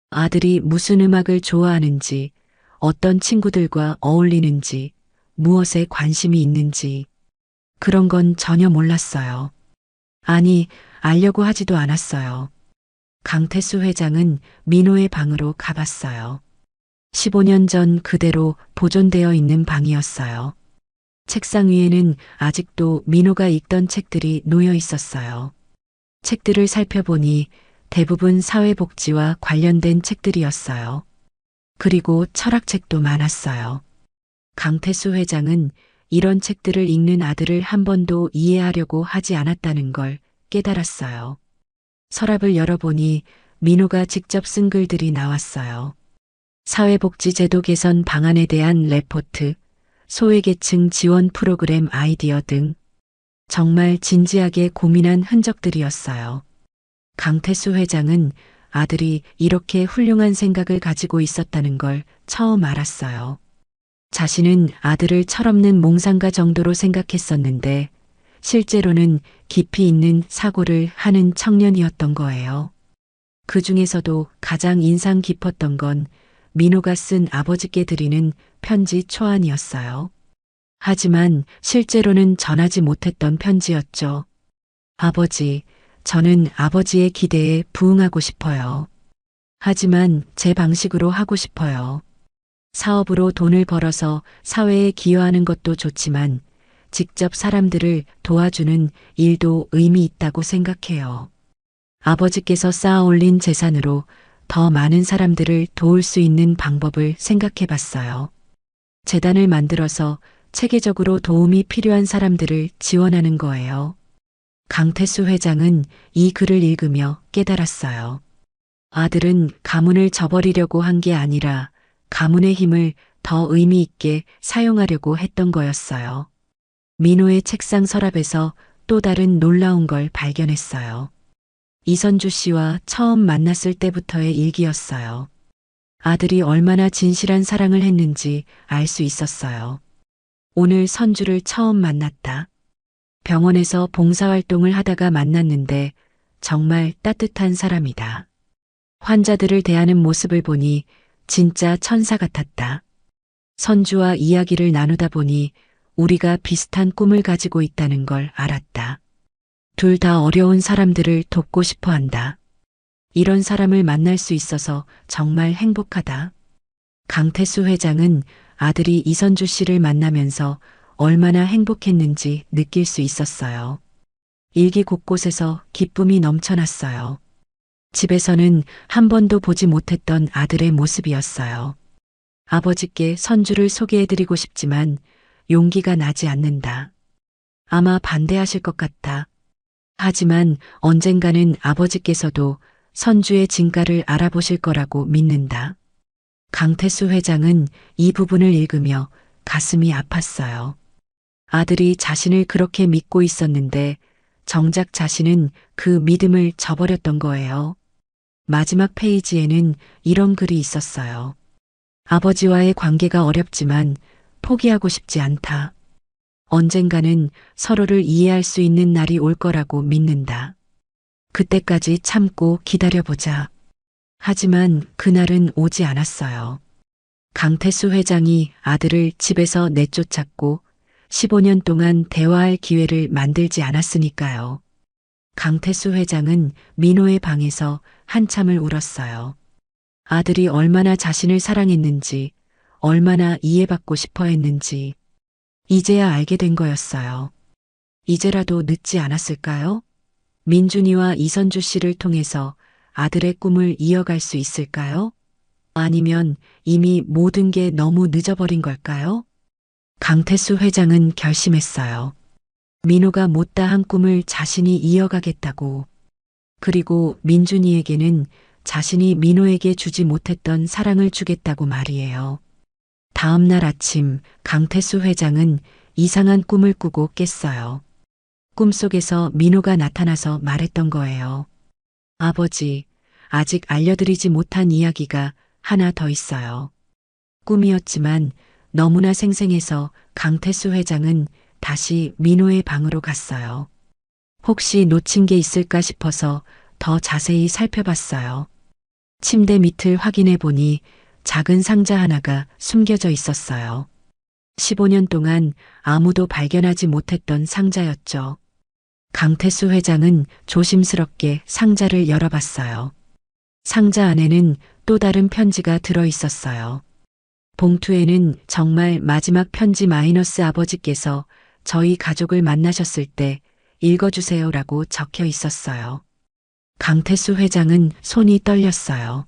Speaker 2: 아들이 무슨 음악을 좋아하는지, 어떤 친구들과 어울리는지, 무엇에 관심이 있는지 그런 건 전혀 몰랐어요. 아니, 알려고 하지도 않았어요. 강태수 회장은 민호의 방으로 가봤어요. 15년 전 그대로 보존되어 있는 방이었어요. 책상 위에는 아직도 민호가 읽던 책들이 놓여 있었어요. 책들을 살펴보니 대부분 사회복지와 관련된 책들이었어요. 그리고 철학책도 많았어요. 강태수 회장은 이런 책들을 읽는 아들을 한 번도 이해하려고 하지 않았다는 걸 깨달았어요. 서랍을 열어보니 민호가 직접 쓴 글들이 나왔어요. 사회복지제도 개선 방안에 대한 레포트, 소외계층 지원 프로그램 아이디어 등 정말 진지하게 고민한 흔적들이었어요. 강태수 회장은 아들이 이렇게 훌륭한 생각을 가지고 있었다는 걸 처음 알았어요. 자신은 아들을 철없는 몽상가 정도로 생각했었는데 실제로는 깊이 있는 사고를 하는 청년이었던 거예요. 그 중에서도 가장 인상 깊었던 건 민호가 쓴 아버지께 드리는 편지 초안이었어요. 하지만 실제로는 전하지 못했던 편지였죠. 아버지, 저는 아버지의 기대에 부응하고 싶어요. 하지만 제 방식으로 하고 싶어요. 사업으로 돈을 벌어서 사회에 기여하는 것도 좋지만 직접 사람들을 도와주는 일도 의미 있다고 생각해요. 아버지께서 쌓아 올린 재산으로 더 많은 사람들을 도울 수 있는 방법을 생각해 봤어요. 재단을 만들어서 체계적으로 도움이 필요한 사람들을 지원하는 거예요. 강태수 회장은 이 글을 읽으며 깨달았어요. 아들은 가문을 저버리려고 한 게 아니라 가문의 힘을 더 의미 있게 사용하려고 했던 거였어요. 민호의 책상 서랍에서 또 다른 놀라운 걸 발견했어요. 이선주 씨와 처음 만났을 때부터의 일기였어요. 아들이 얼마나 진실한 사랑을 했는지 알 수 있었어요. 오늘 선주를 처음 만났다. 병원에서 봉사활동을 하다가 만났는데 정말 따뜻한 사람이다. 환자들을 대하는 모습을 보니 진짜 천사 같았다. 선주와 이야기를 나누다 보니 우리가 비슷한 꿈을 가지고 있다는 걸 알았다. 둘 다 어려운 사람들을 돕고 싶어 한다. 이런 사람을 만날 수 있어서 정말 행복하다. 강태수 회장은 아들이 이선주 씨를 만나면서 얼마나 행복했는지 느낄 수 있었어요. 일기 곳곳에서 기쁨이 넘쳐났어요. 집에서는 한 번도 보지 못했던 아들의 모습이었어요. 아버지께 선주를 소개해드리고 싶지만 용기가 나지 않는다. 아마 반대하실 것 같다. 하지만 언젠가는 아버지께서도 선주의 진가를 알아보실 거라고 믿는다. 강태수 회장은 이 부분을 읽으며 가슴이 아팠어요. 아들이 자신을 그렇게 믿고 있었는데 정작 자신은 그 믿음을 저버렸던 거예요. 마지막 페이지에는 이런 글이 있었어요. 아버지와의 관계가 어렵지만 포기하고 싶지 않다. 언젠가는 서로를 이해할 수 있는 날이 올 거라고 믿는다. 그때까지 참고 기다려보자. 하지만 그날은 오지 않았어요. 강태수 회장이 아들을 집에서 내쫓았고 15년 동안 대화할 기회를 만들지 않았으니까요. 강태수 회장은 민호의 방에서 한참을 울었어요. 아들이 얼마나 자신을 사랑했는지, 얼마나 이해받고 싶어 했는지, 이제야 알게 된 거였어요. 이제라도 늦지 않았을까요? 민준이와 이선주 씨를 통해서 아들의 꿈을 이어갈 수 있을까요? 아니면 이미 모든 게 너무 늦어버린 걸까요? 강태수 회장은 결심했어요. 민호가 못다한 꿈을 자신이 이어가겠다고. 그리고 민준이에게는 자신이 민호에게 주지 못했던 사랑을 주겠다고 말이에요. 다음 날 아침 강태수 회장은 이상한 꿈을 꾸고 깼어요. 꿈속에서 민호가 나타나서 말했던 거예요. 아버지, 아직 알려드리지 못한 이야기가 하나 더 있어요. 꿈이었지만 너무나 생생해서 강태수 회장은 다시 민호의 방으로 갔어요. 혹시 놓친 게 있을까 싶어서 더 자세히 살펴봤어요. 침대 밑을 확인해 보니 작은 상자 하나가 숨겨져 있었어요. 15년 동안 아무도 발견하지 못했던 상자였죠. 강태수 회장은 조심스럽게 상자를 열어봤어요. 상자 안에는 또 다른 편지가 들어 있었어요. 봉투에는 정말 마지막 편지 마이너스 아버지께서 저희 가족을 만나셨을 때 읽어주세요라고 적혀 있었어요. 강태수 회장은 손이 떨렸어요.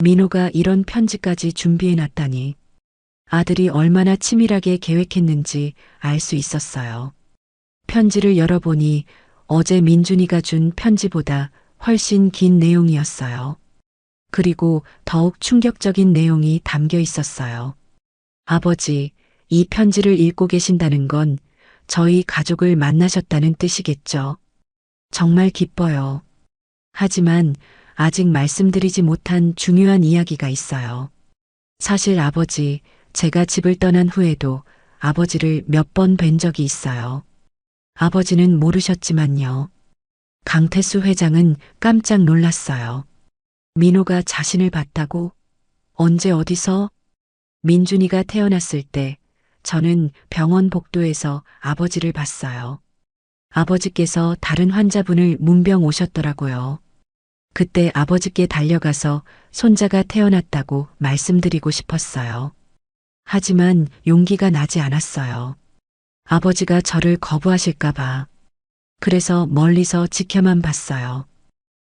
Speaker 2: 민호가 이런 편지까지 준비해놨다니. 아들이 얼마나 치밀하게 계획했는지 알 수 있었어요. 편지를 열어보니 어제 민준이가 준 편지보다 훨씬 긴 내용이었어요. 그리고 더욱 충격적인 내용이 담겨 있었어요. 아버지, 이 편지를 읽고 계신다는 건 저희 가족을 만나셨다는 뜻이겠죠. 정말 기뻐요. 하지만 아직 말씀드리지 못한 중요한 이야기가 있어요. 사실 아버지, 제가 집을 떠난 후에도 아버지를 몇 번 뵌 적이 있어요. 아버지는 모르셨지만요. 강태수 회장은 깜짝 놀랐어요. 민호가 자신을 봤다고? 언제 어디서? 민준이가 태어났을 때 저는 병원 복도에서 아버지를 봤어요. 아버지께서 다른 환자분을 문병 오셨더라고요. 그때 아버지께 달려가서 손자가 태어났다고 말씀드리고 싶었어요. 하지만 용기가 나지 않았어요. 아버지가 저를 거부하실까봐. 그래서 멀리서 지켜만 봤어요.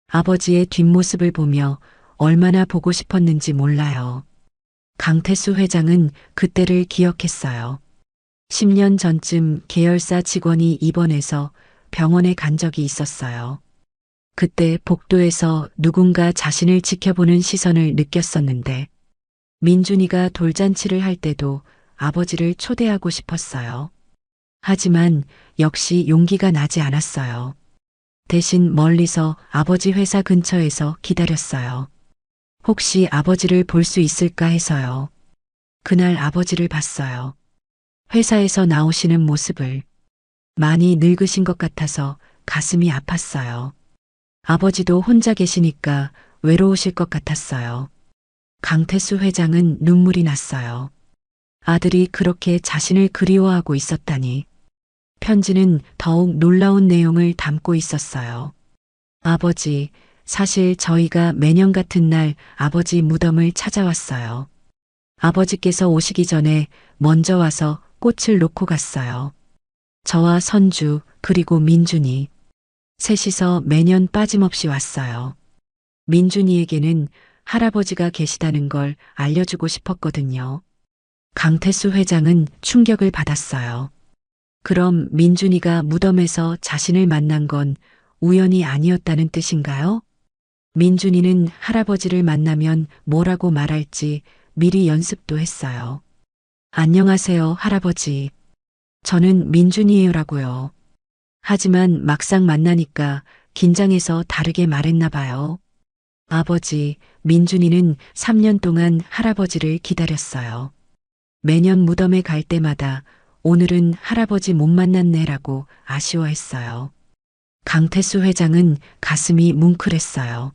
Speaker 2: 아버지의 뒷모습을 보며 얼마나 보고 싶었는지 몰라요. 강태수 회장은 그때를 기억했어요. 10년 전쯤 계열사 직원이 입원해서 병원에 간 적이 있었어요. 그때 복도에서 누군가 자신을 지켜보는 시선을 느꼈었는데 민준이가 돌잔치를 할 때도 아버지를 초대하고 싶었어요. 하지만 역시 용기가 나지 않았어요. 대신 멀리서 아버지 회사 근처에서 기다렸어요. 혹시 아버지를 볼 수 있을까 해서요. 그날 아버지를 봤어요. 회사에서 나오시는 모습을. 많이 늙으신 것 같아서 가슴이 아팠어요. 아버지도 혼자 계시니까 외로우실 것 같았어요. 강태수 회장은 눈물이 났어요. 아들이 그렇게 자신을 그리워하고 있었다니. 편지는 더욱 놀라운 내용을 담고 있었어요. 아버지, 사실 저희가 매년 같은 날 아버지 무덤을 찾아왔어요. 아버지께서 오시기 전에 먼저 와서 꽃을 놓고 갔어요. 저와 선주, 그리고 민준이. 셋이서 매년 빠짐없이 왔어요. 민준이에게는 할아버지가 계시다는 걸 알려주고 싶었거든요. 강태수 회장은 충격을 받았어요. 그럼 민준이가 무덤에서 자신을 만난 건 우연이 아니었다는 뜻인가요? 민준이는 할아버지를 만나면 뭐라고 말할지 미리 연습도 했어요. 안녕하세요, 할아버지. 저는 민준이에요라고요. 하지만 막상 만나니까 긴장해서 다르게 말했나 봐요. 아버지, 민준이는 3년 동안 할아버지를 기다렸어요. 매년 무덤에 갈 때마다 오늘은 할아버지 못 만났네라고 아쉬워했어요. 강태수 회장은 가슴이 뭉클했어요.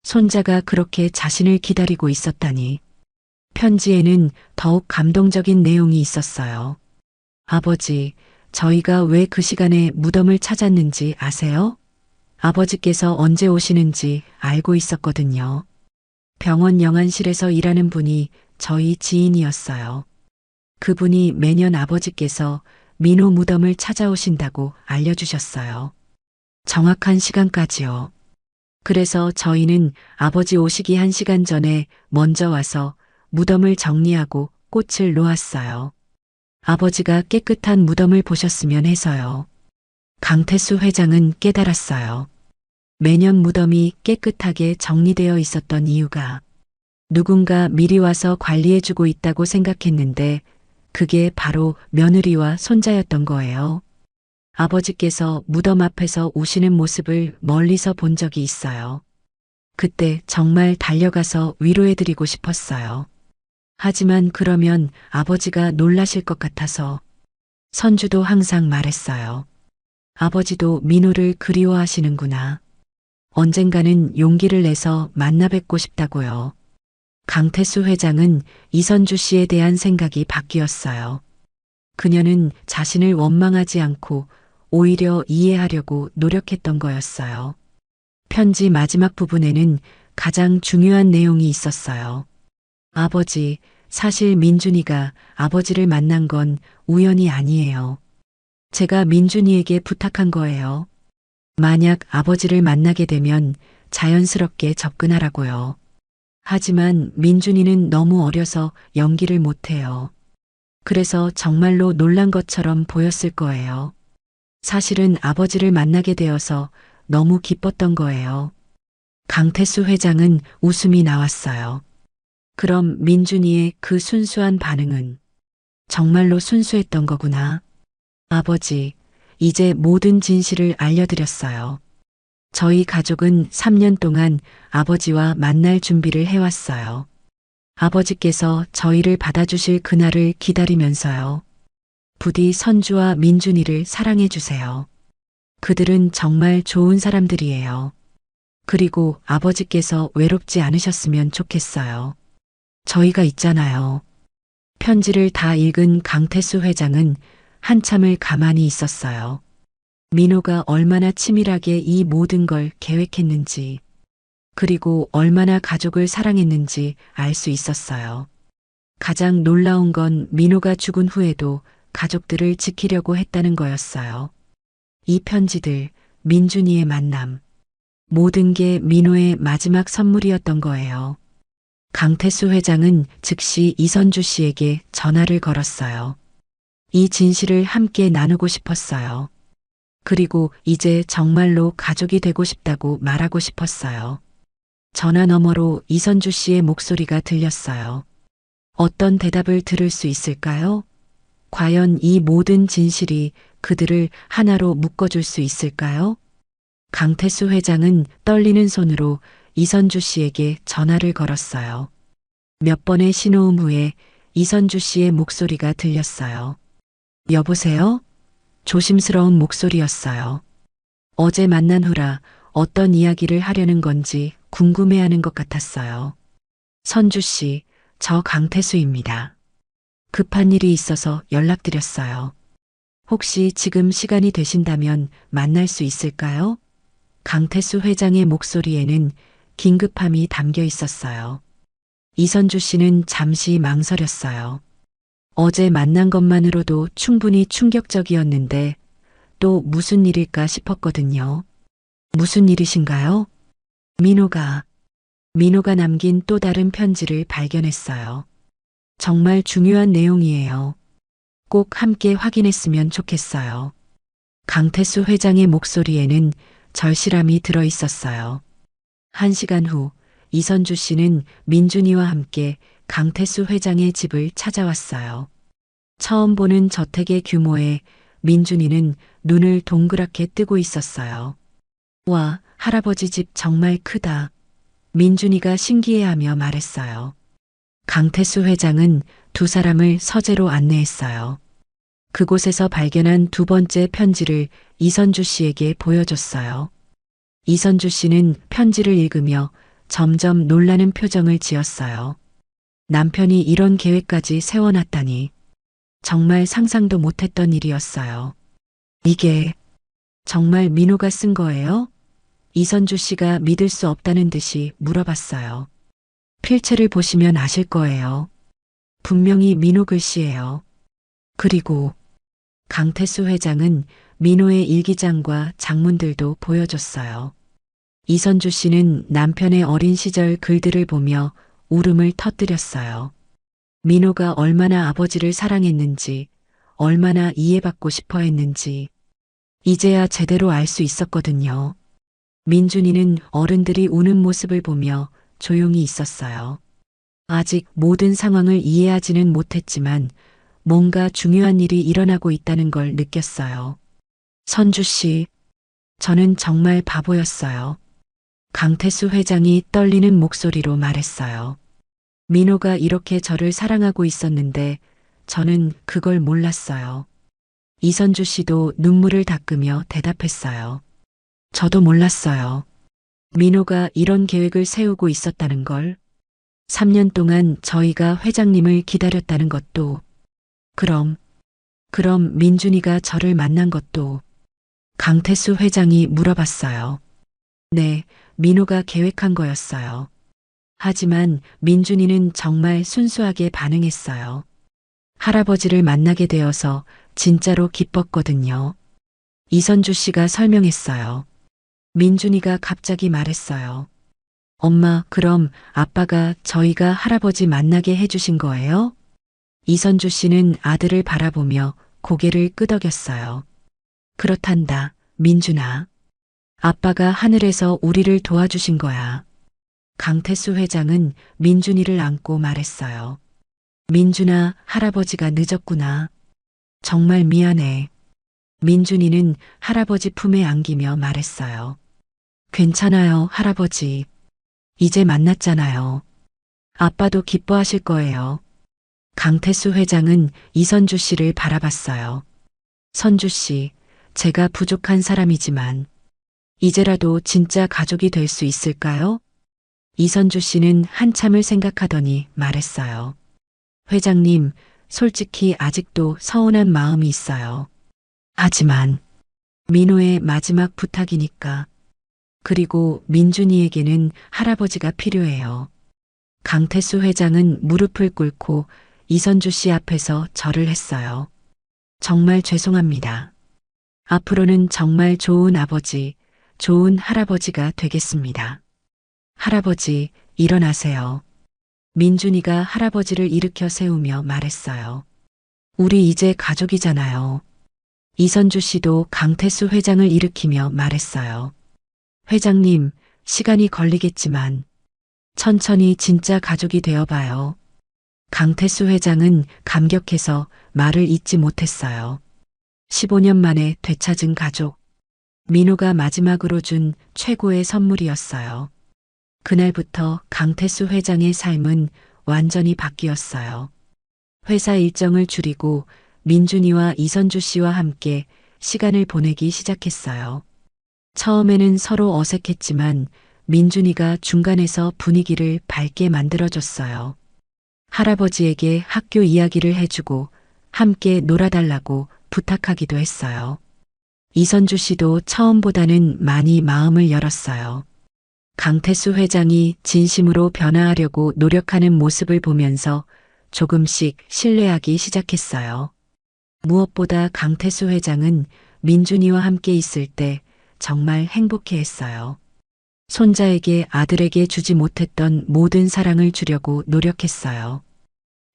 Speaker 2: 손자가 그렇게 자신을 기다리고 있었다니. 편지에는 더욱 감동적인 내용이 있었어요. 아버지, 저희가 왜 그 시간에 무덤을 찾았는지 아세요? 아버지께서 언제 오시는지 알고 있었거든요. 병원 영안실에서 일하는 분이 저희 지인이었어요. 그분이 매년 아버지께서 민호 무덤을 찾아오신다고 알려주셨어요. 정확한 시간까지요. 그래서 저희는 아버지 오시기 1시간 전에 먼저 와서 무덤을 정리하고 꽃을 놓았어요. 아버지가 깨끗한 무덤을 보셨으면 해서요. 강태수 회장은 깨달았어요. 매년 무덤이 깨끗하게 정리되어 있었던 이유가 누군가 미리 와서 관리해주고 있다고 생각했는데 그게 바로 며느리와 손자였던 거예요. 아버지께서 무덤 앞에서 우시는 모습을 멀리서 본 적이 있어요. 그때 정말 달려가서 위로해드리고 싶었어요. 하지만 그러면 아버지가 놀라실 것 같아서 선주도 항상 말했어요. 아버지도 민호를 그리워하시는구나. 언젠가는 용기를 내서 만나 뵙고 싶다고요. 강태수 회장은 이선주 씨에 대한 생각이 바뀌었어요. 그녀는 자신을 원망하지 않고 오히려 이해하려고 노력했던 거였어요. 편지 마지막 부분에는 가장 중요한 내용이 있었어요. 아버지, 사실 민준이가 아버지를 만난 건 우연이 아니에요. 제가 민준이에게 부탁한 거예요. 만약 아버지를 만나게 되면 자연스럽게 접근하라고요. 하지만 민준이는 너무 어려서 연기를 못해요. 그래서 정말로 놀란 것처럼 보였을 거예요. 사실은 아버지를 만나게 되어서 너무 기뻤던 거예요. 강태수 회장은 웃음이 나왔어요. 그럼 민준이의 그 순수한 반응은 정말로 순수했던 거구나. 아버지, 이제 모든 진실을 알려드렸어요. 저희 가족은 3년 동안 아버지와 만날 준비를 해왔어요. 아버지께서 저희를 받아주실 그날을 기다리면서요. 부디 선주와 민준이를 사랑해 주세요. 그들은 정말 좋은 사람들이에요. 그리고 아버지께서 외롭지 않으셨으면 좋겠어요. 저희가 있잖아요. 편지를 다 읽은 강태수 회장은 한참을 가만히 있었어요. 민호가 얼마나 치밀하게 이 모든 걸 계획했는지, 그리고 얼마나 가족을 사랑했는지 알 수 있었어요. 가장 놀라운 건 민호가 죽은 후에도 가족들을 지키려고 했다는 거였어요. 이 편지들, 민준이의 만남, 모든 게 민호의 마지막 선물이었던 거예요. 강태수 회장은 즉시 이선주 씨에게 전화를 걸었어요. 이 진실을 함께 나누고 싶었어요. 그리고 이제 정말로 가족이 되고 싶다고 말하고 싶었어요. 전화 너머로 이선주 씨의 목소리가 들렸어요. 어떤 대답을 들을 수 있을까요? 과연 이 모든 진실이 그들을 하나로 묶어줄 수 있을까요? 강태수 회장은 떨리는 손으로 이선주 씨에게 전화를 걸었어요. 몇 번의 신호음 후에 이선주 씨의 목소리가 들렸어요. 여보세요? 조심스러운 목소리였어요. 어제 만난 후라 어떤 이야기를 하려는 건지 궁금해하는 것 같았어요. 선주 씨, 저 강태수입니다. 급한 일이 있어서 연락드렸어요. 혹시 지금 시간이 되신다면 만날 수 있을까요? 강태수 회장의 목소리에는 긴급함이 담겨 있었어요. 이선주 씨는 잠시 망설였어요. 어제 만난 것만으로도 충분히 충격적이었는데 또 무슨 일일까 싶었거든요. 무슨 일이신가요? 민호가 남긴 또 다른 편지를 발견했어요. 정말 중요한 내용이에요. 꼭 함께 확인했으면 좋겠어요. 강태수 회장의 목소리에는 절실함이 들어 있었어요. 1시간 후 이선주 씨는 민준이와 함께 강태수 회장의 집을 찾아왔어요. 처음 보는 저택의 규모에 민준이는 눈을 동그랗게 뜨고 있었어요. 와, 할아버지 집 정말 크다. 민준이가 신기해하며 말했어요. 강태수 회장은 두 사람을 서재로 안내했어요. 그곳에서 발견한 두 번째 편지를 이선주 씨에게 보여줬어요. 이선주 씨는 편지를 읽으며 점점 놀라는 표정을 지었어요. 남편이 이런 계획까지 세워놨다니 정말 상상도 못했던 일이었어요. 이게 정말 민호가 쓴 거예요? 이선주 씨가 믿을 수 없다는 듯이 물어봤어요. 필체를 보시면 아실 거예요. 분명히 민호 글씨예요. 그리고 강태수 회장은 민호의 일기장과 장문들도 보여줬어요. 이선주 씨는 남편의 어린 시절 글들을 보며 울음을 터뜨렸어요. 민호가 얼마나 아버지를 사랑했는지, 얼마나 이해받고 싶어 했는지, 이제야 제대로 알 수 있었거든요. 민준이는 어른들이 우는 모습을 보며 조용히 있었어요. 아직 모든 상황을 이해하지는 못했지만 뭔가 중요한 일이 일어나고 있다는 걸 느꼈어요. 선주 씨, 저는 정말 바보였어요. 강태수 회장이 떨리는 목소리로 말했어요. 민호가 이렇게 저를 사랑하고 있었는데 저는 그걸 몰랐어요. 이선주 씨도 눈물을 닦으며 대답했어요. 저도 몰랐어요. 민호가 이런 계획을 세우고 있었다는 걸. 3년 동안 저희가 회장님을 기다렸다는 것도. 그럼 민준이가 저를 만난 것도. 강태수 회장이 물어봤어요. 네, 민호가 계획한 거였어요. 하지만 민준이는 정말 순수하게 반응했어요. 할아버지를 만나게 되어서 진짜로 기뻤거든요. 이선주 씨가 설명했어요. 민준이가 갑자기 말했어요. 엄마, 그럼 아빠가 저희가 할아버지 만나게 해주신 거예요? 이선주 씨는 아들을 바라보며 고개를 끄덕였어요. 그렇단다, 민준아. 아빠가 하늘에서 우리를 도와주신 거야. 강태수 회장은 민준이를 안고 말했어요. 민준아, 할아버지가 늦었구나. 정말 미안해. 민준이는 할아버지 품에 안기며 말했어요. 괜찮아요, 할아버지. 이제 만났잖아요. 아빠도 기뻐하실 거예요. 강태수 회장은 이선주 씨를 바라봤어요. 선주 씨, 제가 부족한 사람이지만 이제라도 진짜 가족이 될 수 있을까요? 이선주 씨는 한참을 생각하더니 말했어요. 회장님, 솔직히 아직도 서운한 마음이 있어요. 하지만 민호의 마지막 부탁이니까. 그리고 민준이에게는 할아버지가 필요해요. 강태수 회장은 무릎을 꿇고 이선주 씨 앞에서 절을 했어요. 정말 죄송합니다. 앞으로는 정말 좋은 아버지, 좋은 할아버지가 되겠습니다. 할아버지, 일어나세요. 민준이가 할아버지를 일으켜 세우며 말했어요. 우리 이제 가족이잖아요. 이선주 씨도 강태수 회장을 일으키며 말했어요. 회장님, 시간이 걸리겠지만 천천히 진짜 가족이 되어봐요. 강태수 회장은 감격해서 말을 잇지 못했어요. 15년 만에 되찾은 가족. 민호가 마지막으로 준 최고의 선물이었어요. 그날부터 강태수 회장의 삶은 완전히 바뀌었어요. 회사 일정을 줄이고 민준이와 이선주 씨와 함께 시간을 보내기 시작했어요. 처음에는 서로 어색했지만 민준이가 중간에서 분위기를 밝게 만들어줬어요. 할아버지에게 학교 이야기를 해주고 함께 놀아달라고 부탁하기도 했어요. 이선주 씨도 처음보다는 많이 마음을 열었어요. 강태수 회장이 진심으로 변화하려고 노력하는 모습을 보면서 조금씩 신뢰하기 시작했어요. 무엇보다 강태수 회장은 민준이와 함께 있을 때 정말 행복해했어요. 손자에게 아들에게 주지 못했던 모든 사랑을 주려고 노력했어요.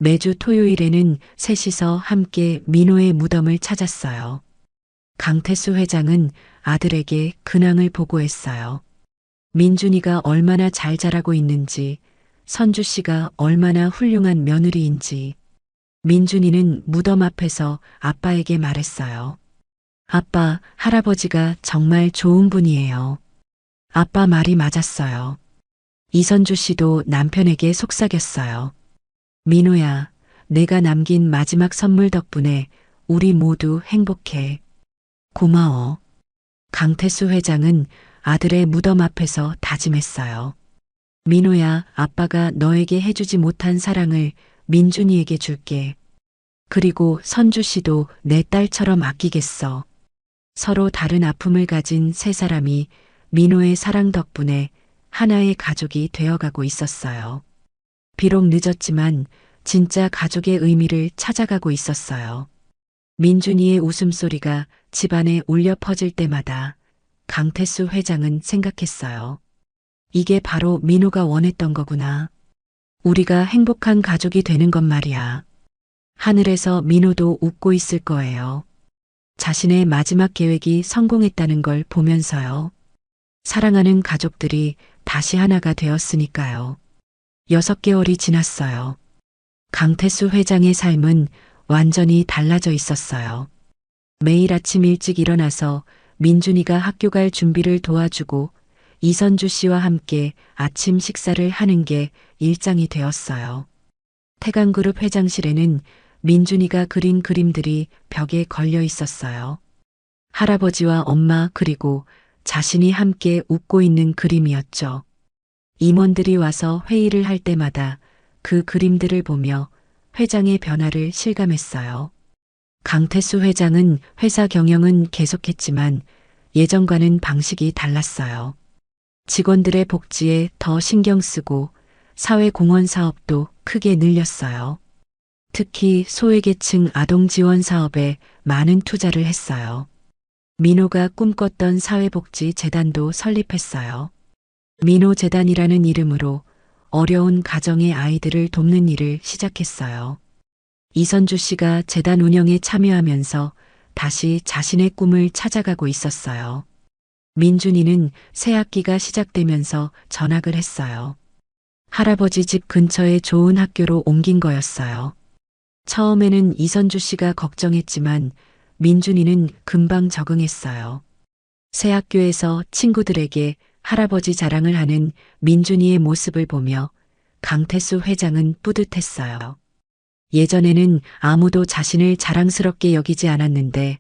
Speaker 2: 매주 토요일에는 셋이서 함께 민호의 무덤을 찾았어요. 강태수 회장은 아들에게 근황을 보고했어요. 민준이가 얼마나 잘 자라고 있는지, 선주 씨가 얼마나 훌륭한 며느리인지. 민준이는 무덤 앞에서 아빠에게 말했어요. 아빠, 할아버지가 정말 좋은 분이에요. 아빠 말이 맞았어요. 이선주 씨도 남편에게 속삭였어요. 민호야, 내가 남긴 마지막 선물 덕분에 우리 모두 행복해. 고마워. 강태수 회장은 아들의 무덤 앞에서 다짐했어요. 민호야, 아빠가 너에게 해주지 못한 사랑을 민준이에게 줄게. 그리고 선주 씨도 내 딸처럼 아끼겠어. 서로 다른 아픔을 가진 세 사람이 민호의 사랑 덕분에 하나의 가족이 되어가고 있었어요. 비록 늦었지만 진짜 가족의 의미를 찾아가고 있었어요. 민준이의 웃음소리가 집안에 울려 퍼질 때마다 강태수 회장은 생각했어요. 이게 바로 민호가 원했던 거구나. 우리가 행복한 가족이 되는 것 말이야. 하늘에서 민호도 웃고 있을 거예요. 자신의 마지막 계획이 성공했다는 걸 보면서요. 사랑하는 가족들이 다시 하나가 되었으니까요. 6개월이 지났어요. 강태수 회장의 삶은 완전히 달라져 있었어요. 매일 아침 일찍 일어나서 민준이가 학교 갈 준비를 도와주고 이선주 씨와 함께 아침 식사를 하는 게 일상이 되었어요. 태강그룹 회장실에는 민준이가 그린 그림들이 벽에 걸려 있었어요. 할아버지와 엄마 그리고 자신이 함께 웃고 있는 그림이었죠. 임원들이 와서 회의를 할 때마다 그 그림들을 보며 회장의 변화를 실감했어요. 강태수 회장은 회사 경영은 계속했지만 예전과는 방식이 달랐어요. 직원들의 복지에 더 신경 쓰고 사회공헌 사업도 크게 늘렸어요. 특히 소외계층 아동 지원 사업에 많은 투자를 했어요. 민호가 꿈꿨던 사회복지 재단도 설립했어요. 민호재단이라는 이름으로 어려운 가정의 아이들을 돕는 일을 시작했어요. 이선주 씨가 재단 운영에 참여하면서 다시 자신의 꿈을 찾아가고 있었어요. 민준이는 새 학기가 시작되면서 전학을 했어요. 할아버지 집 근처에 좋은 학교로 옮긴 거였어요. 처음에는 이선주 씨가 걱정했지만 민준이는 금방 적응했어요. 새 학교에서 친구들에게 할아버지 자랑을 하는 민준이의 모습을 보며 강태수 회장은 뿌듯했어요. 예전에는 아무도 자신을 자랑스럽게 여기지 않았는데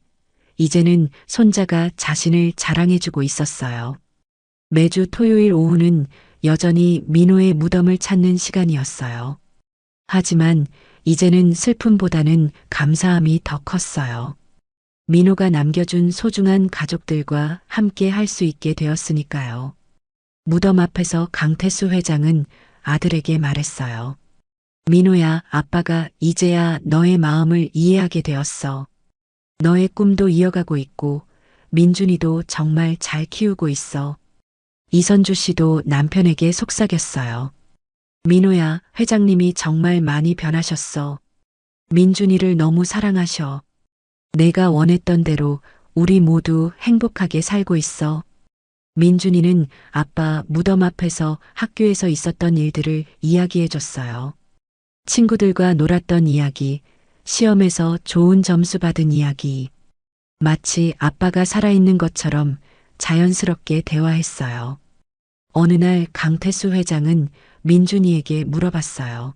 Speaker 2: 이제는 손자가 자신을 자랑해주고 있었어요. 매주 토요일 오후는 여전히 민호의 무덤을 찾는 시간이었어요. 하지만 이제는 슬픔보다는 감사함이 더 컸어요. 민호가 남겨준 소중한 가족들과 함께 할 수 있게 되었으니까요. 무덤 앞에서 강태수 회장은 아들에게 말했어요. 민호야, 아빠가 이제야 너의 마음을 이해하게 되었어. 너의 꿈도 이어가고 있고 민준이도 정말 잘 키우고 있어. 이선주 씨도 남편에게 속삭였어요. 민호야, 회장님이 정말 많이 변하셨어. 민준이를 너무 사랑하셔. 내가 원했던 대로 우리 모두 행복하게 살고 있어. 민준이는 아빠 무덤 앞에서 학교에서 있었던 일들을 이야기해 줬어요. 친구들과 놀았던 이야기, 시험에서 좋은 점수 받은 이야기. 마치 아빠가 살아있는 것처럼 자연스럽게 대화했어요. 어느 날 강태수 회장은 민준이에게 물어봤어요.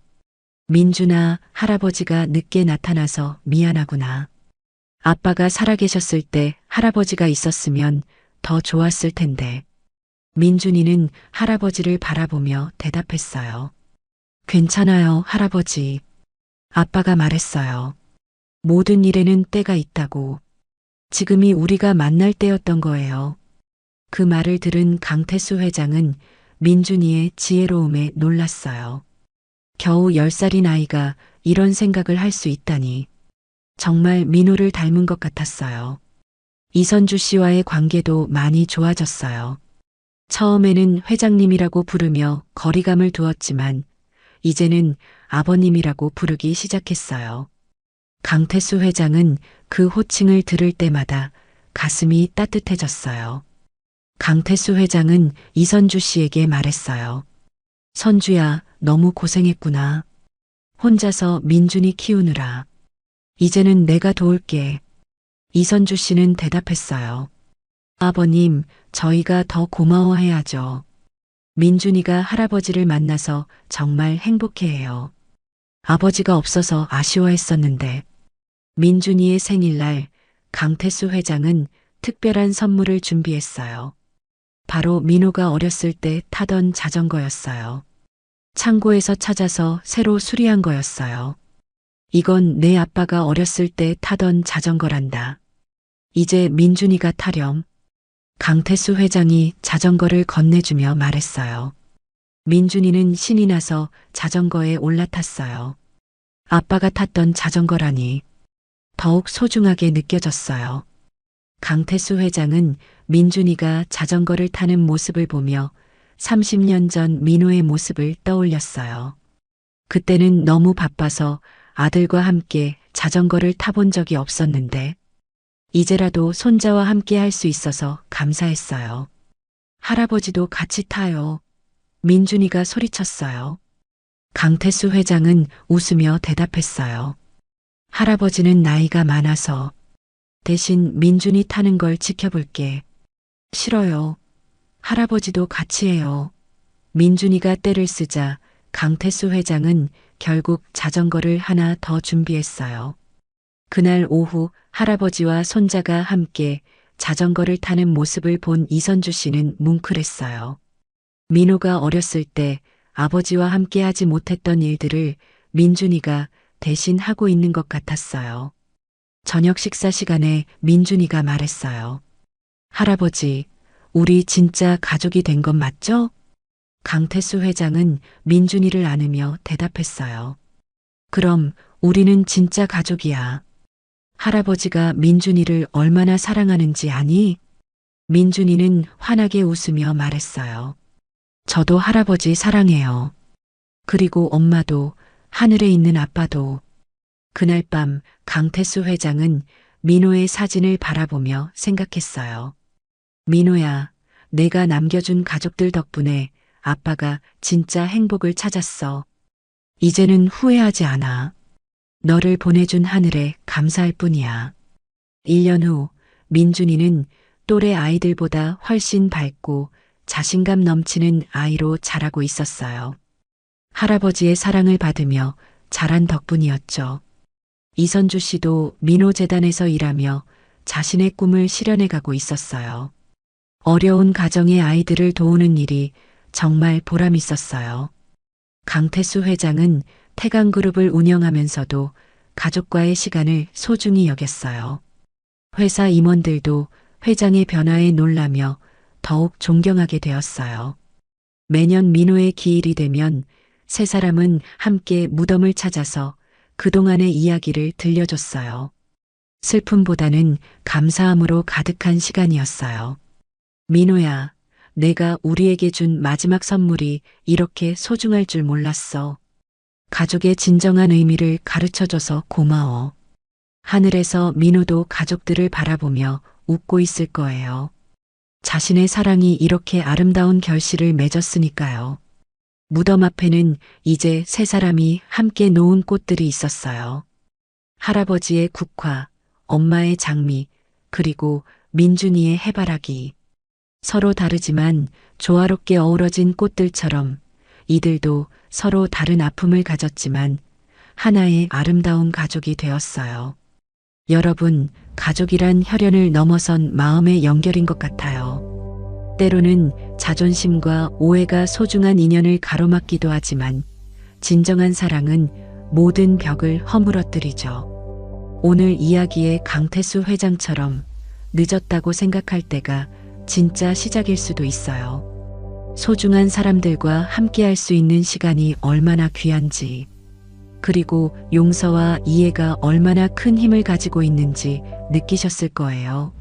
Speaker 2: 민준아, 할아버지가 늦게 나타나서 미안하구나. 아빠가 살아계셨을 때 할아버지가 있었으면 더 좋았을 텐데. 민준이는 할아버지를 바라보며 대답했어요. 괜찮아요, 할아버지. 아빠가 말했어요. 모든 일에는 때가 있다고. 지금이 우리가 만날 때였던 거예요. 그 말을 들은 강태수 회장은 민준이의 지혜로움에 놀랐어요. 겨우 10살인 아이가 이런 생각을 할 수 있다니. 정말 민호를 닮은 것 같았어요. 이선주 씨와의 관계도 많이 좋아졌어요. 처음에는 회장님이라고 부르며 거리감을 두었지만 이제는 아버님이라고 부르기 시작했어요. 강태수 회장은 그 호칭을 들을 때마다 가슴이 따뜻해졌어요. 강태수 회장은 이선주 씨에게 말했어요. 선주야, 너무 고생했구나. 혼자서 민준이 키우느라. 이제는 내가 도울게. 이선주 씨는 대답했어요. 아버님, 저희가 더 고마워해야죠. 민준이가 할아버지를 만나서 정말 행복해해요. 아버지가 없어서 아쉬워했었는데. 민준이의 생일날 강태수 회장은 특별한 선물을 준비했어요. 바로 민호가 어렸을 때 타던 자전거였어요. 창고에서 찾아서 새로 수리한 거였어요. 이건 내 아빠가 어렸을 때 타던 자전거란다. 이제 민준이가 타렴. 강태수 회장이 자전거를 건네주며 말했어요. 민준이는 신이 나서 자전거에 올라탔어요. 아빠가 탔던 자전거라니 더욱 소중하게 느껴졌어요. 강태수 회장은 민준이가 자전거를 타는 모습을 보며 30년 전 민호의 모습을 떠올렸어요. 그때는 너무 바빠서 아들과 함께 자전거를 타본 적이 없었는데 이제라도 손자와 함께 할 수 있어서 감사했어요. 할아버지도 같이 타요. 민준이가 소리쳤어요. 강태수 회장은 웃으며 대답했어요. 할아버지는 나이가 많아서 대신 민준이 타는 걸 지켜볼게. 싫어요. 할아버지도 같이 해요. 민준이가 떼를 쓰자 강태수 회장은 결국 자전거를 하나 더 준비했어요. 그날 오후 할아버지와 손자가 함께 자전거를 타는 모습을 본 이선주 씨는 뭉클했어요. 민호가 어렸을 때 아버지와 함께 하지 못했던 일들을 민준이가 대신 하고 있는 것 같았어요. 저녁 식사 시간에 민준이가 말했어요. 할아버지, 우리 진짜 가족이 된 건 맞죠? 강태수 회장은 민준이를 안으며 대답했어요. 그럼 우리는 진짜 가족이야. 할아버지가 민준이를 얼마나 사랑하는지 아니? 민준이는 환하게 웃으며 말했어요. 저도 할아버지 사랑해요. 그리고 엄마도, 하늘에 있는 아빠도. 그날 밤 강태수 회장은 민호의 사진을 바라보며 생각했어요. 민호야, 내가 남겨준 가족들 덕분에 아빠가 진짜 행복을 찾았어. 이제는 후회하지 않아. 너를 보내준 하늘에 감사할 뿐이야. 1년 후 민준이는 또래 아이들보다 훨씬 밝고 자신감 넘치는 아이로 자라고 있었어요. 할아버지의 사랑을 받으며 자란 덕분이었죠. 이선주 씨도 민호재단에서 일하며 자신의 꿈을 실현해가고 있었어요. 어려운 가정의 아이들을 도우는 일이 정말 보람 있었어요. 강태수 회장은 태강그룹을 운영하면서도 가족과의 시간을 소중히 여겼어요. 회사 임원들도 회장의 변화에 놀라며 더욱 존경하게 되었어요. 매년 민호의 기일이 되면 세 사람은 함께 무덤을 찾아서 그동안의 이야기를 들려줬어요. 슬픔보다는 감사함으로 가득한 시간이었어요. 민호야, 내가 우리에게 준 마지막 선물이 이렇게 소중할 줄 몰랐어. 가족의 진정한 의미를 가르쳐줘서 고마워. 하늘에서 민호도 가족들을 바라보며 웃고 있을 거예요. 자신의 사랑이 이렇게 아름다운 결실을 맺었으니까요. 무덤 앞에는 이제 세 사람이 함께 놓은 꽃들이 있었어요. 할아버지의 국화, 엄마의 장미, 그리고 민준이의 해바라기. 서로 다르지만 조화롭게 어우러진 꽃들처럼 이들도 서로 다른 아픔을 가졌지만 하나의 아름다운 가족이 되었어요. 여러분, 가족이란 혈연을 넘어선 마음의 연결인 것 같아요. 때로는 자존심과 오해가 소중한 인연을 가로막기도 하지만 진정한 사랑은 모든 벽을 허물어뜨리죠. 오늘 이야기의 강태수 회장처럼 늦었다고 생각할 때가 진짜 시작일 수도 있어요. 소중한 사람들과 함께할 수 있는 시간이 얼마나 귀한지, 그리고 용서와 이해가 얼마나 큰 힘을 가지고 있는지 느끼셨을 거예요.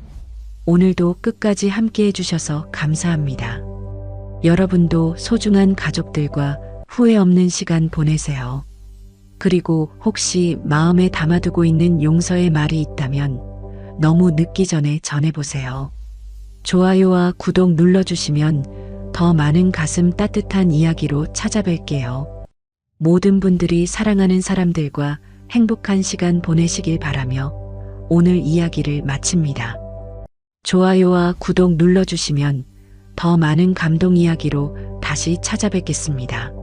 Speaker 2: 오늘도 끝까지 함께 해주셔서 감사합니다. 여러분도 소중한 가족들과 후회 없는 시간 보내세요. 그리고 혹시 마음에 담아두고 있는 용서의 말이 있다면 너무 늦기 전에 전해보세요. 좋아요와 구독 눌러주시면 더 많은 가슴 따뜻한 이야기로 찾아뵐게요. 모든 분들이 사랑하는 사람들과 행복한 시간 보내시길 바라며 오늘 이야기를 마칩니다. 좋아요와 구독 눌러주시면 더 많은 감동 이야기로 다시 찾아뵙겠습니다.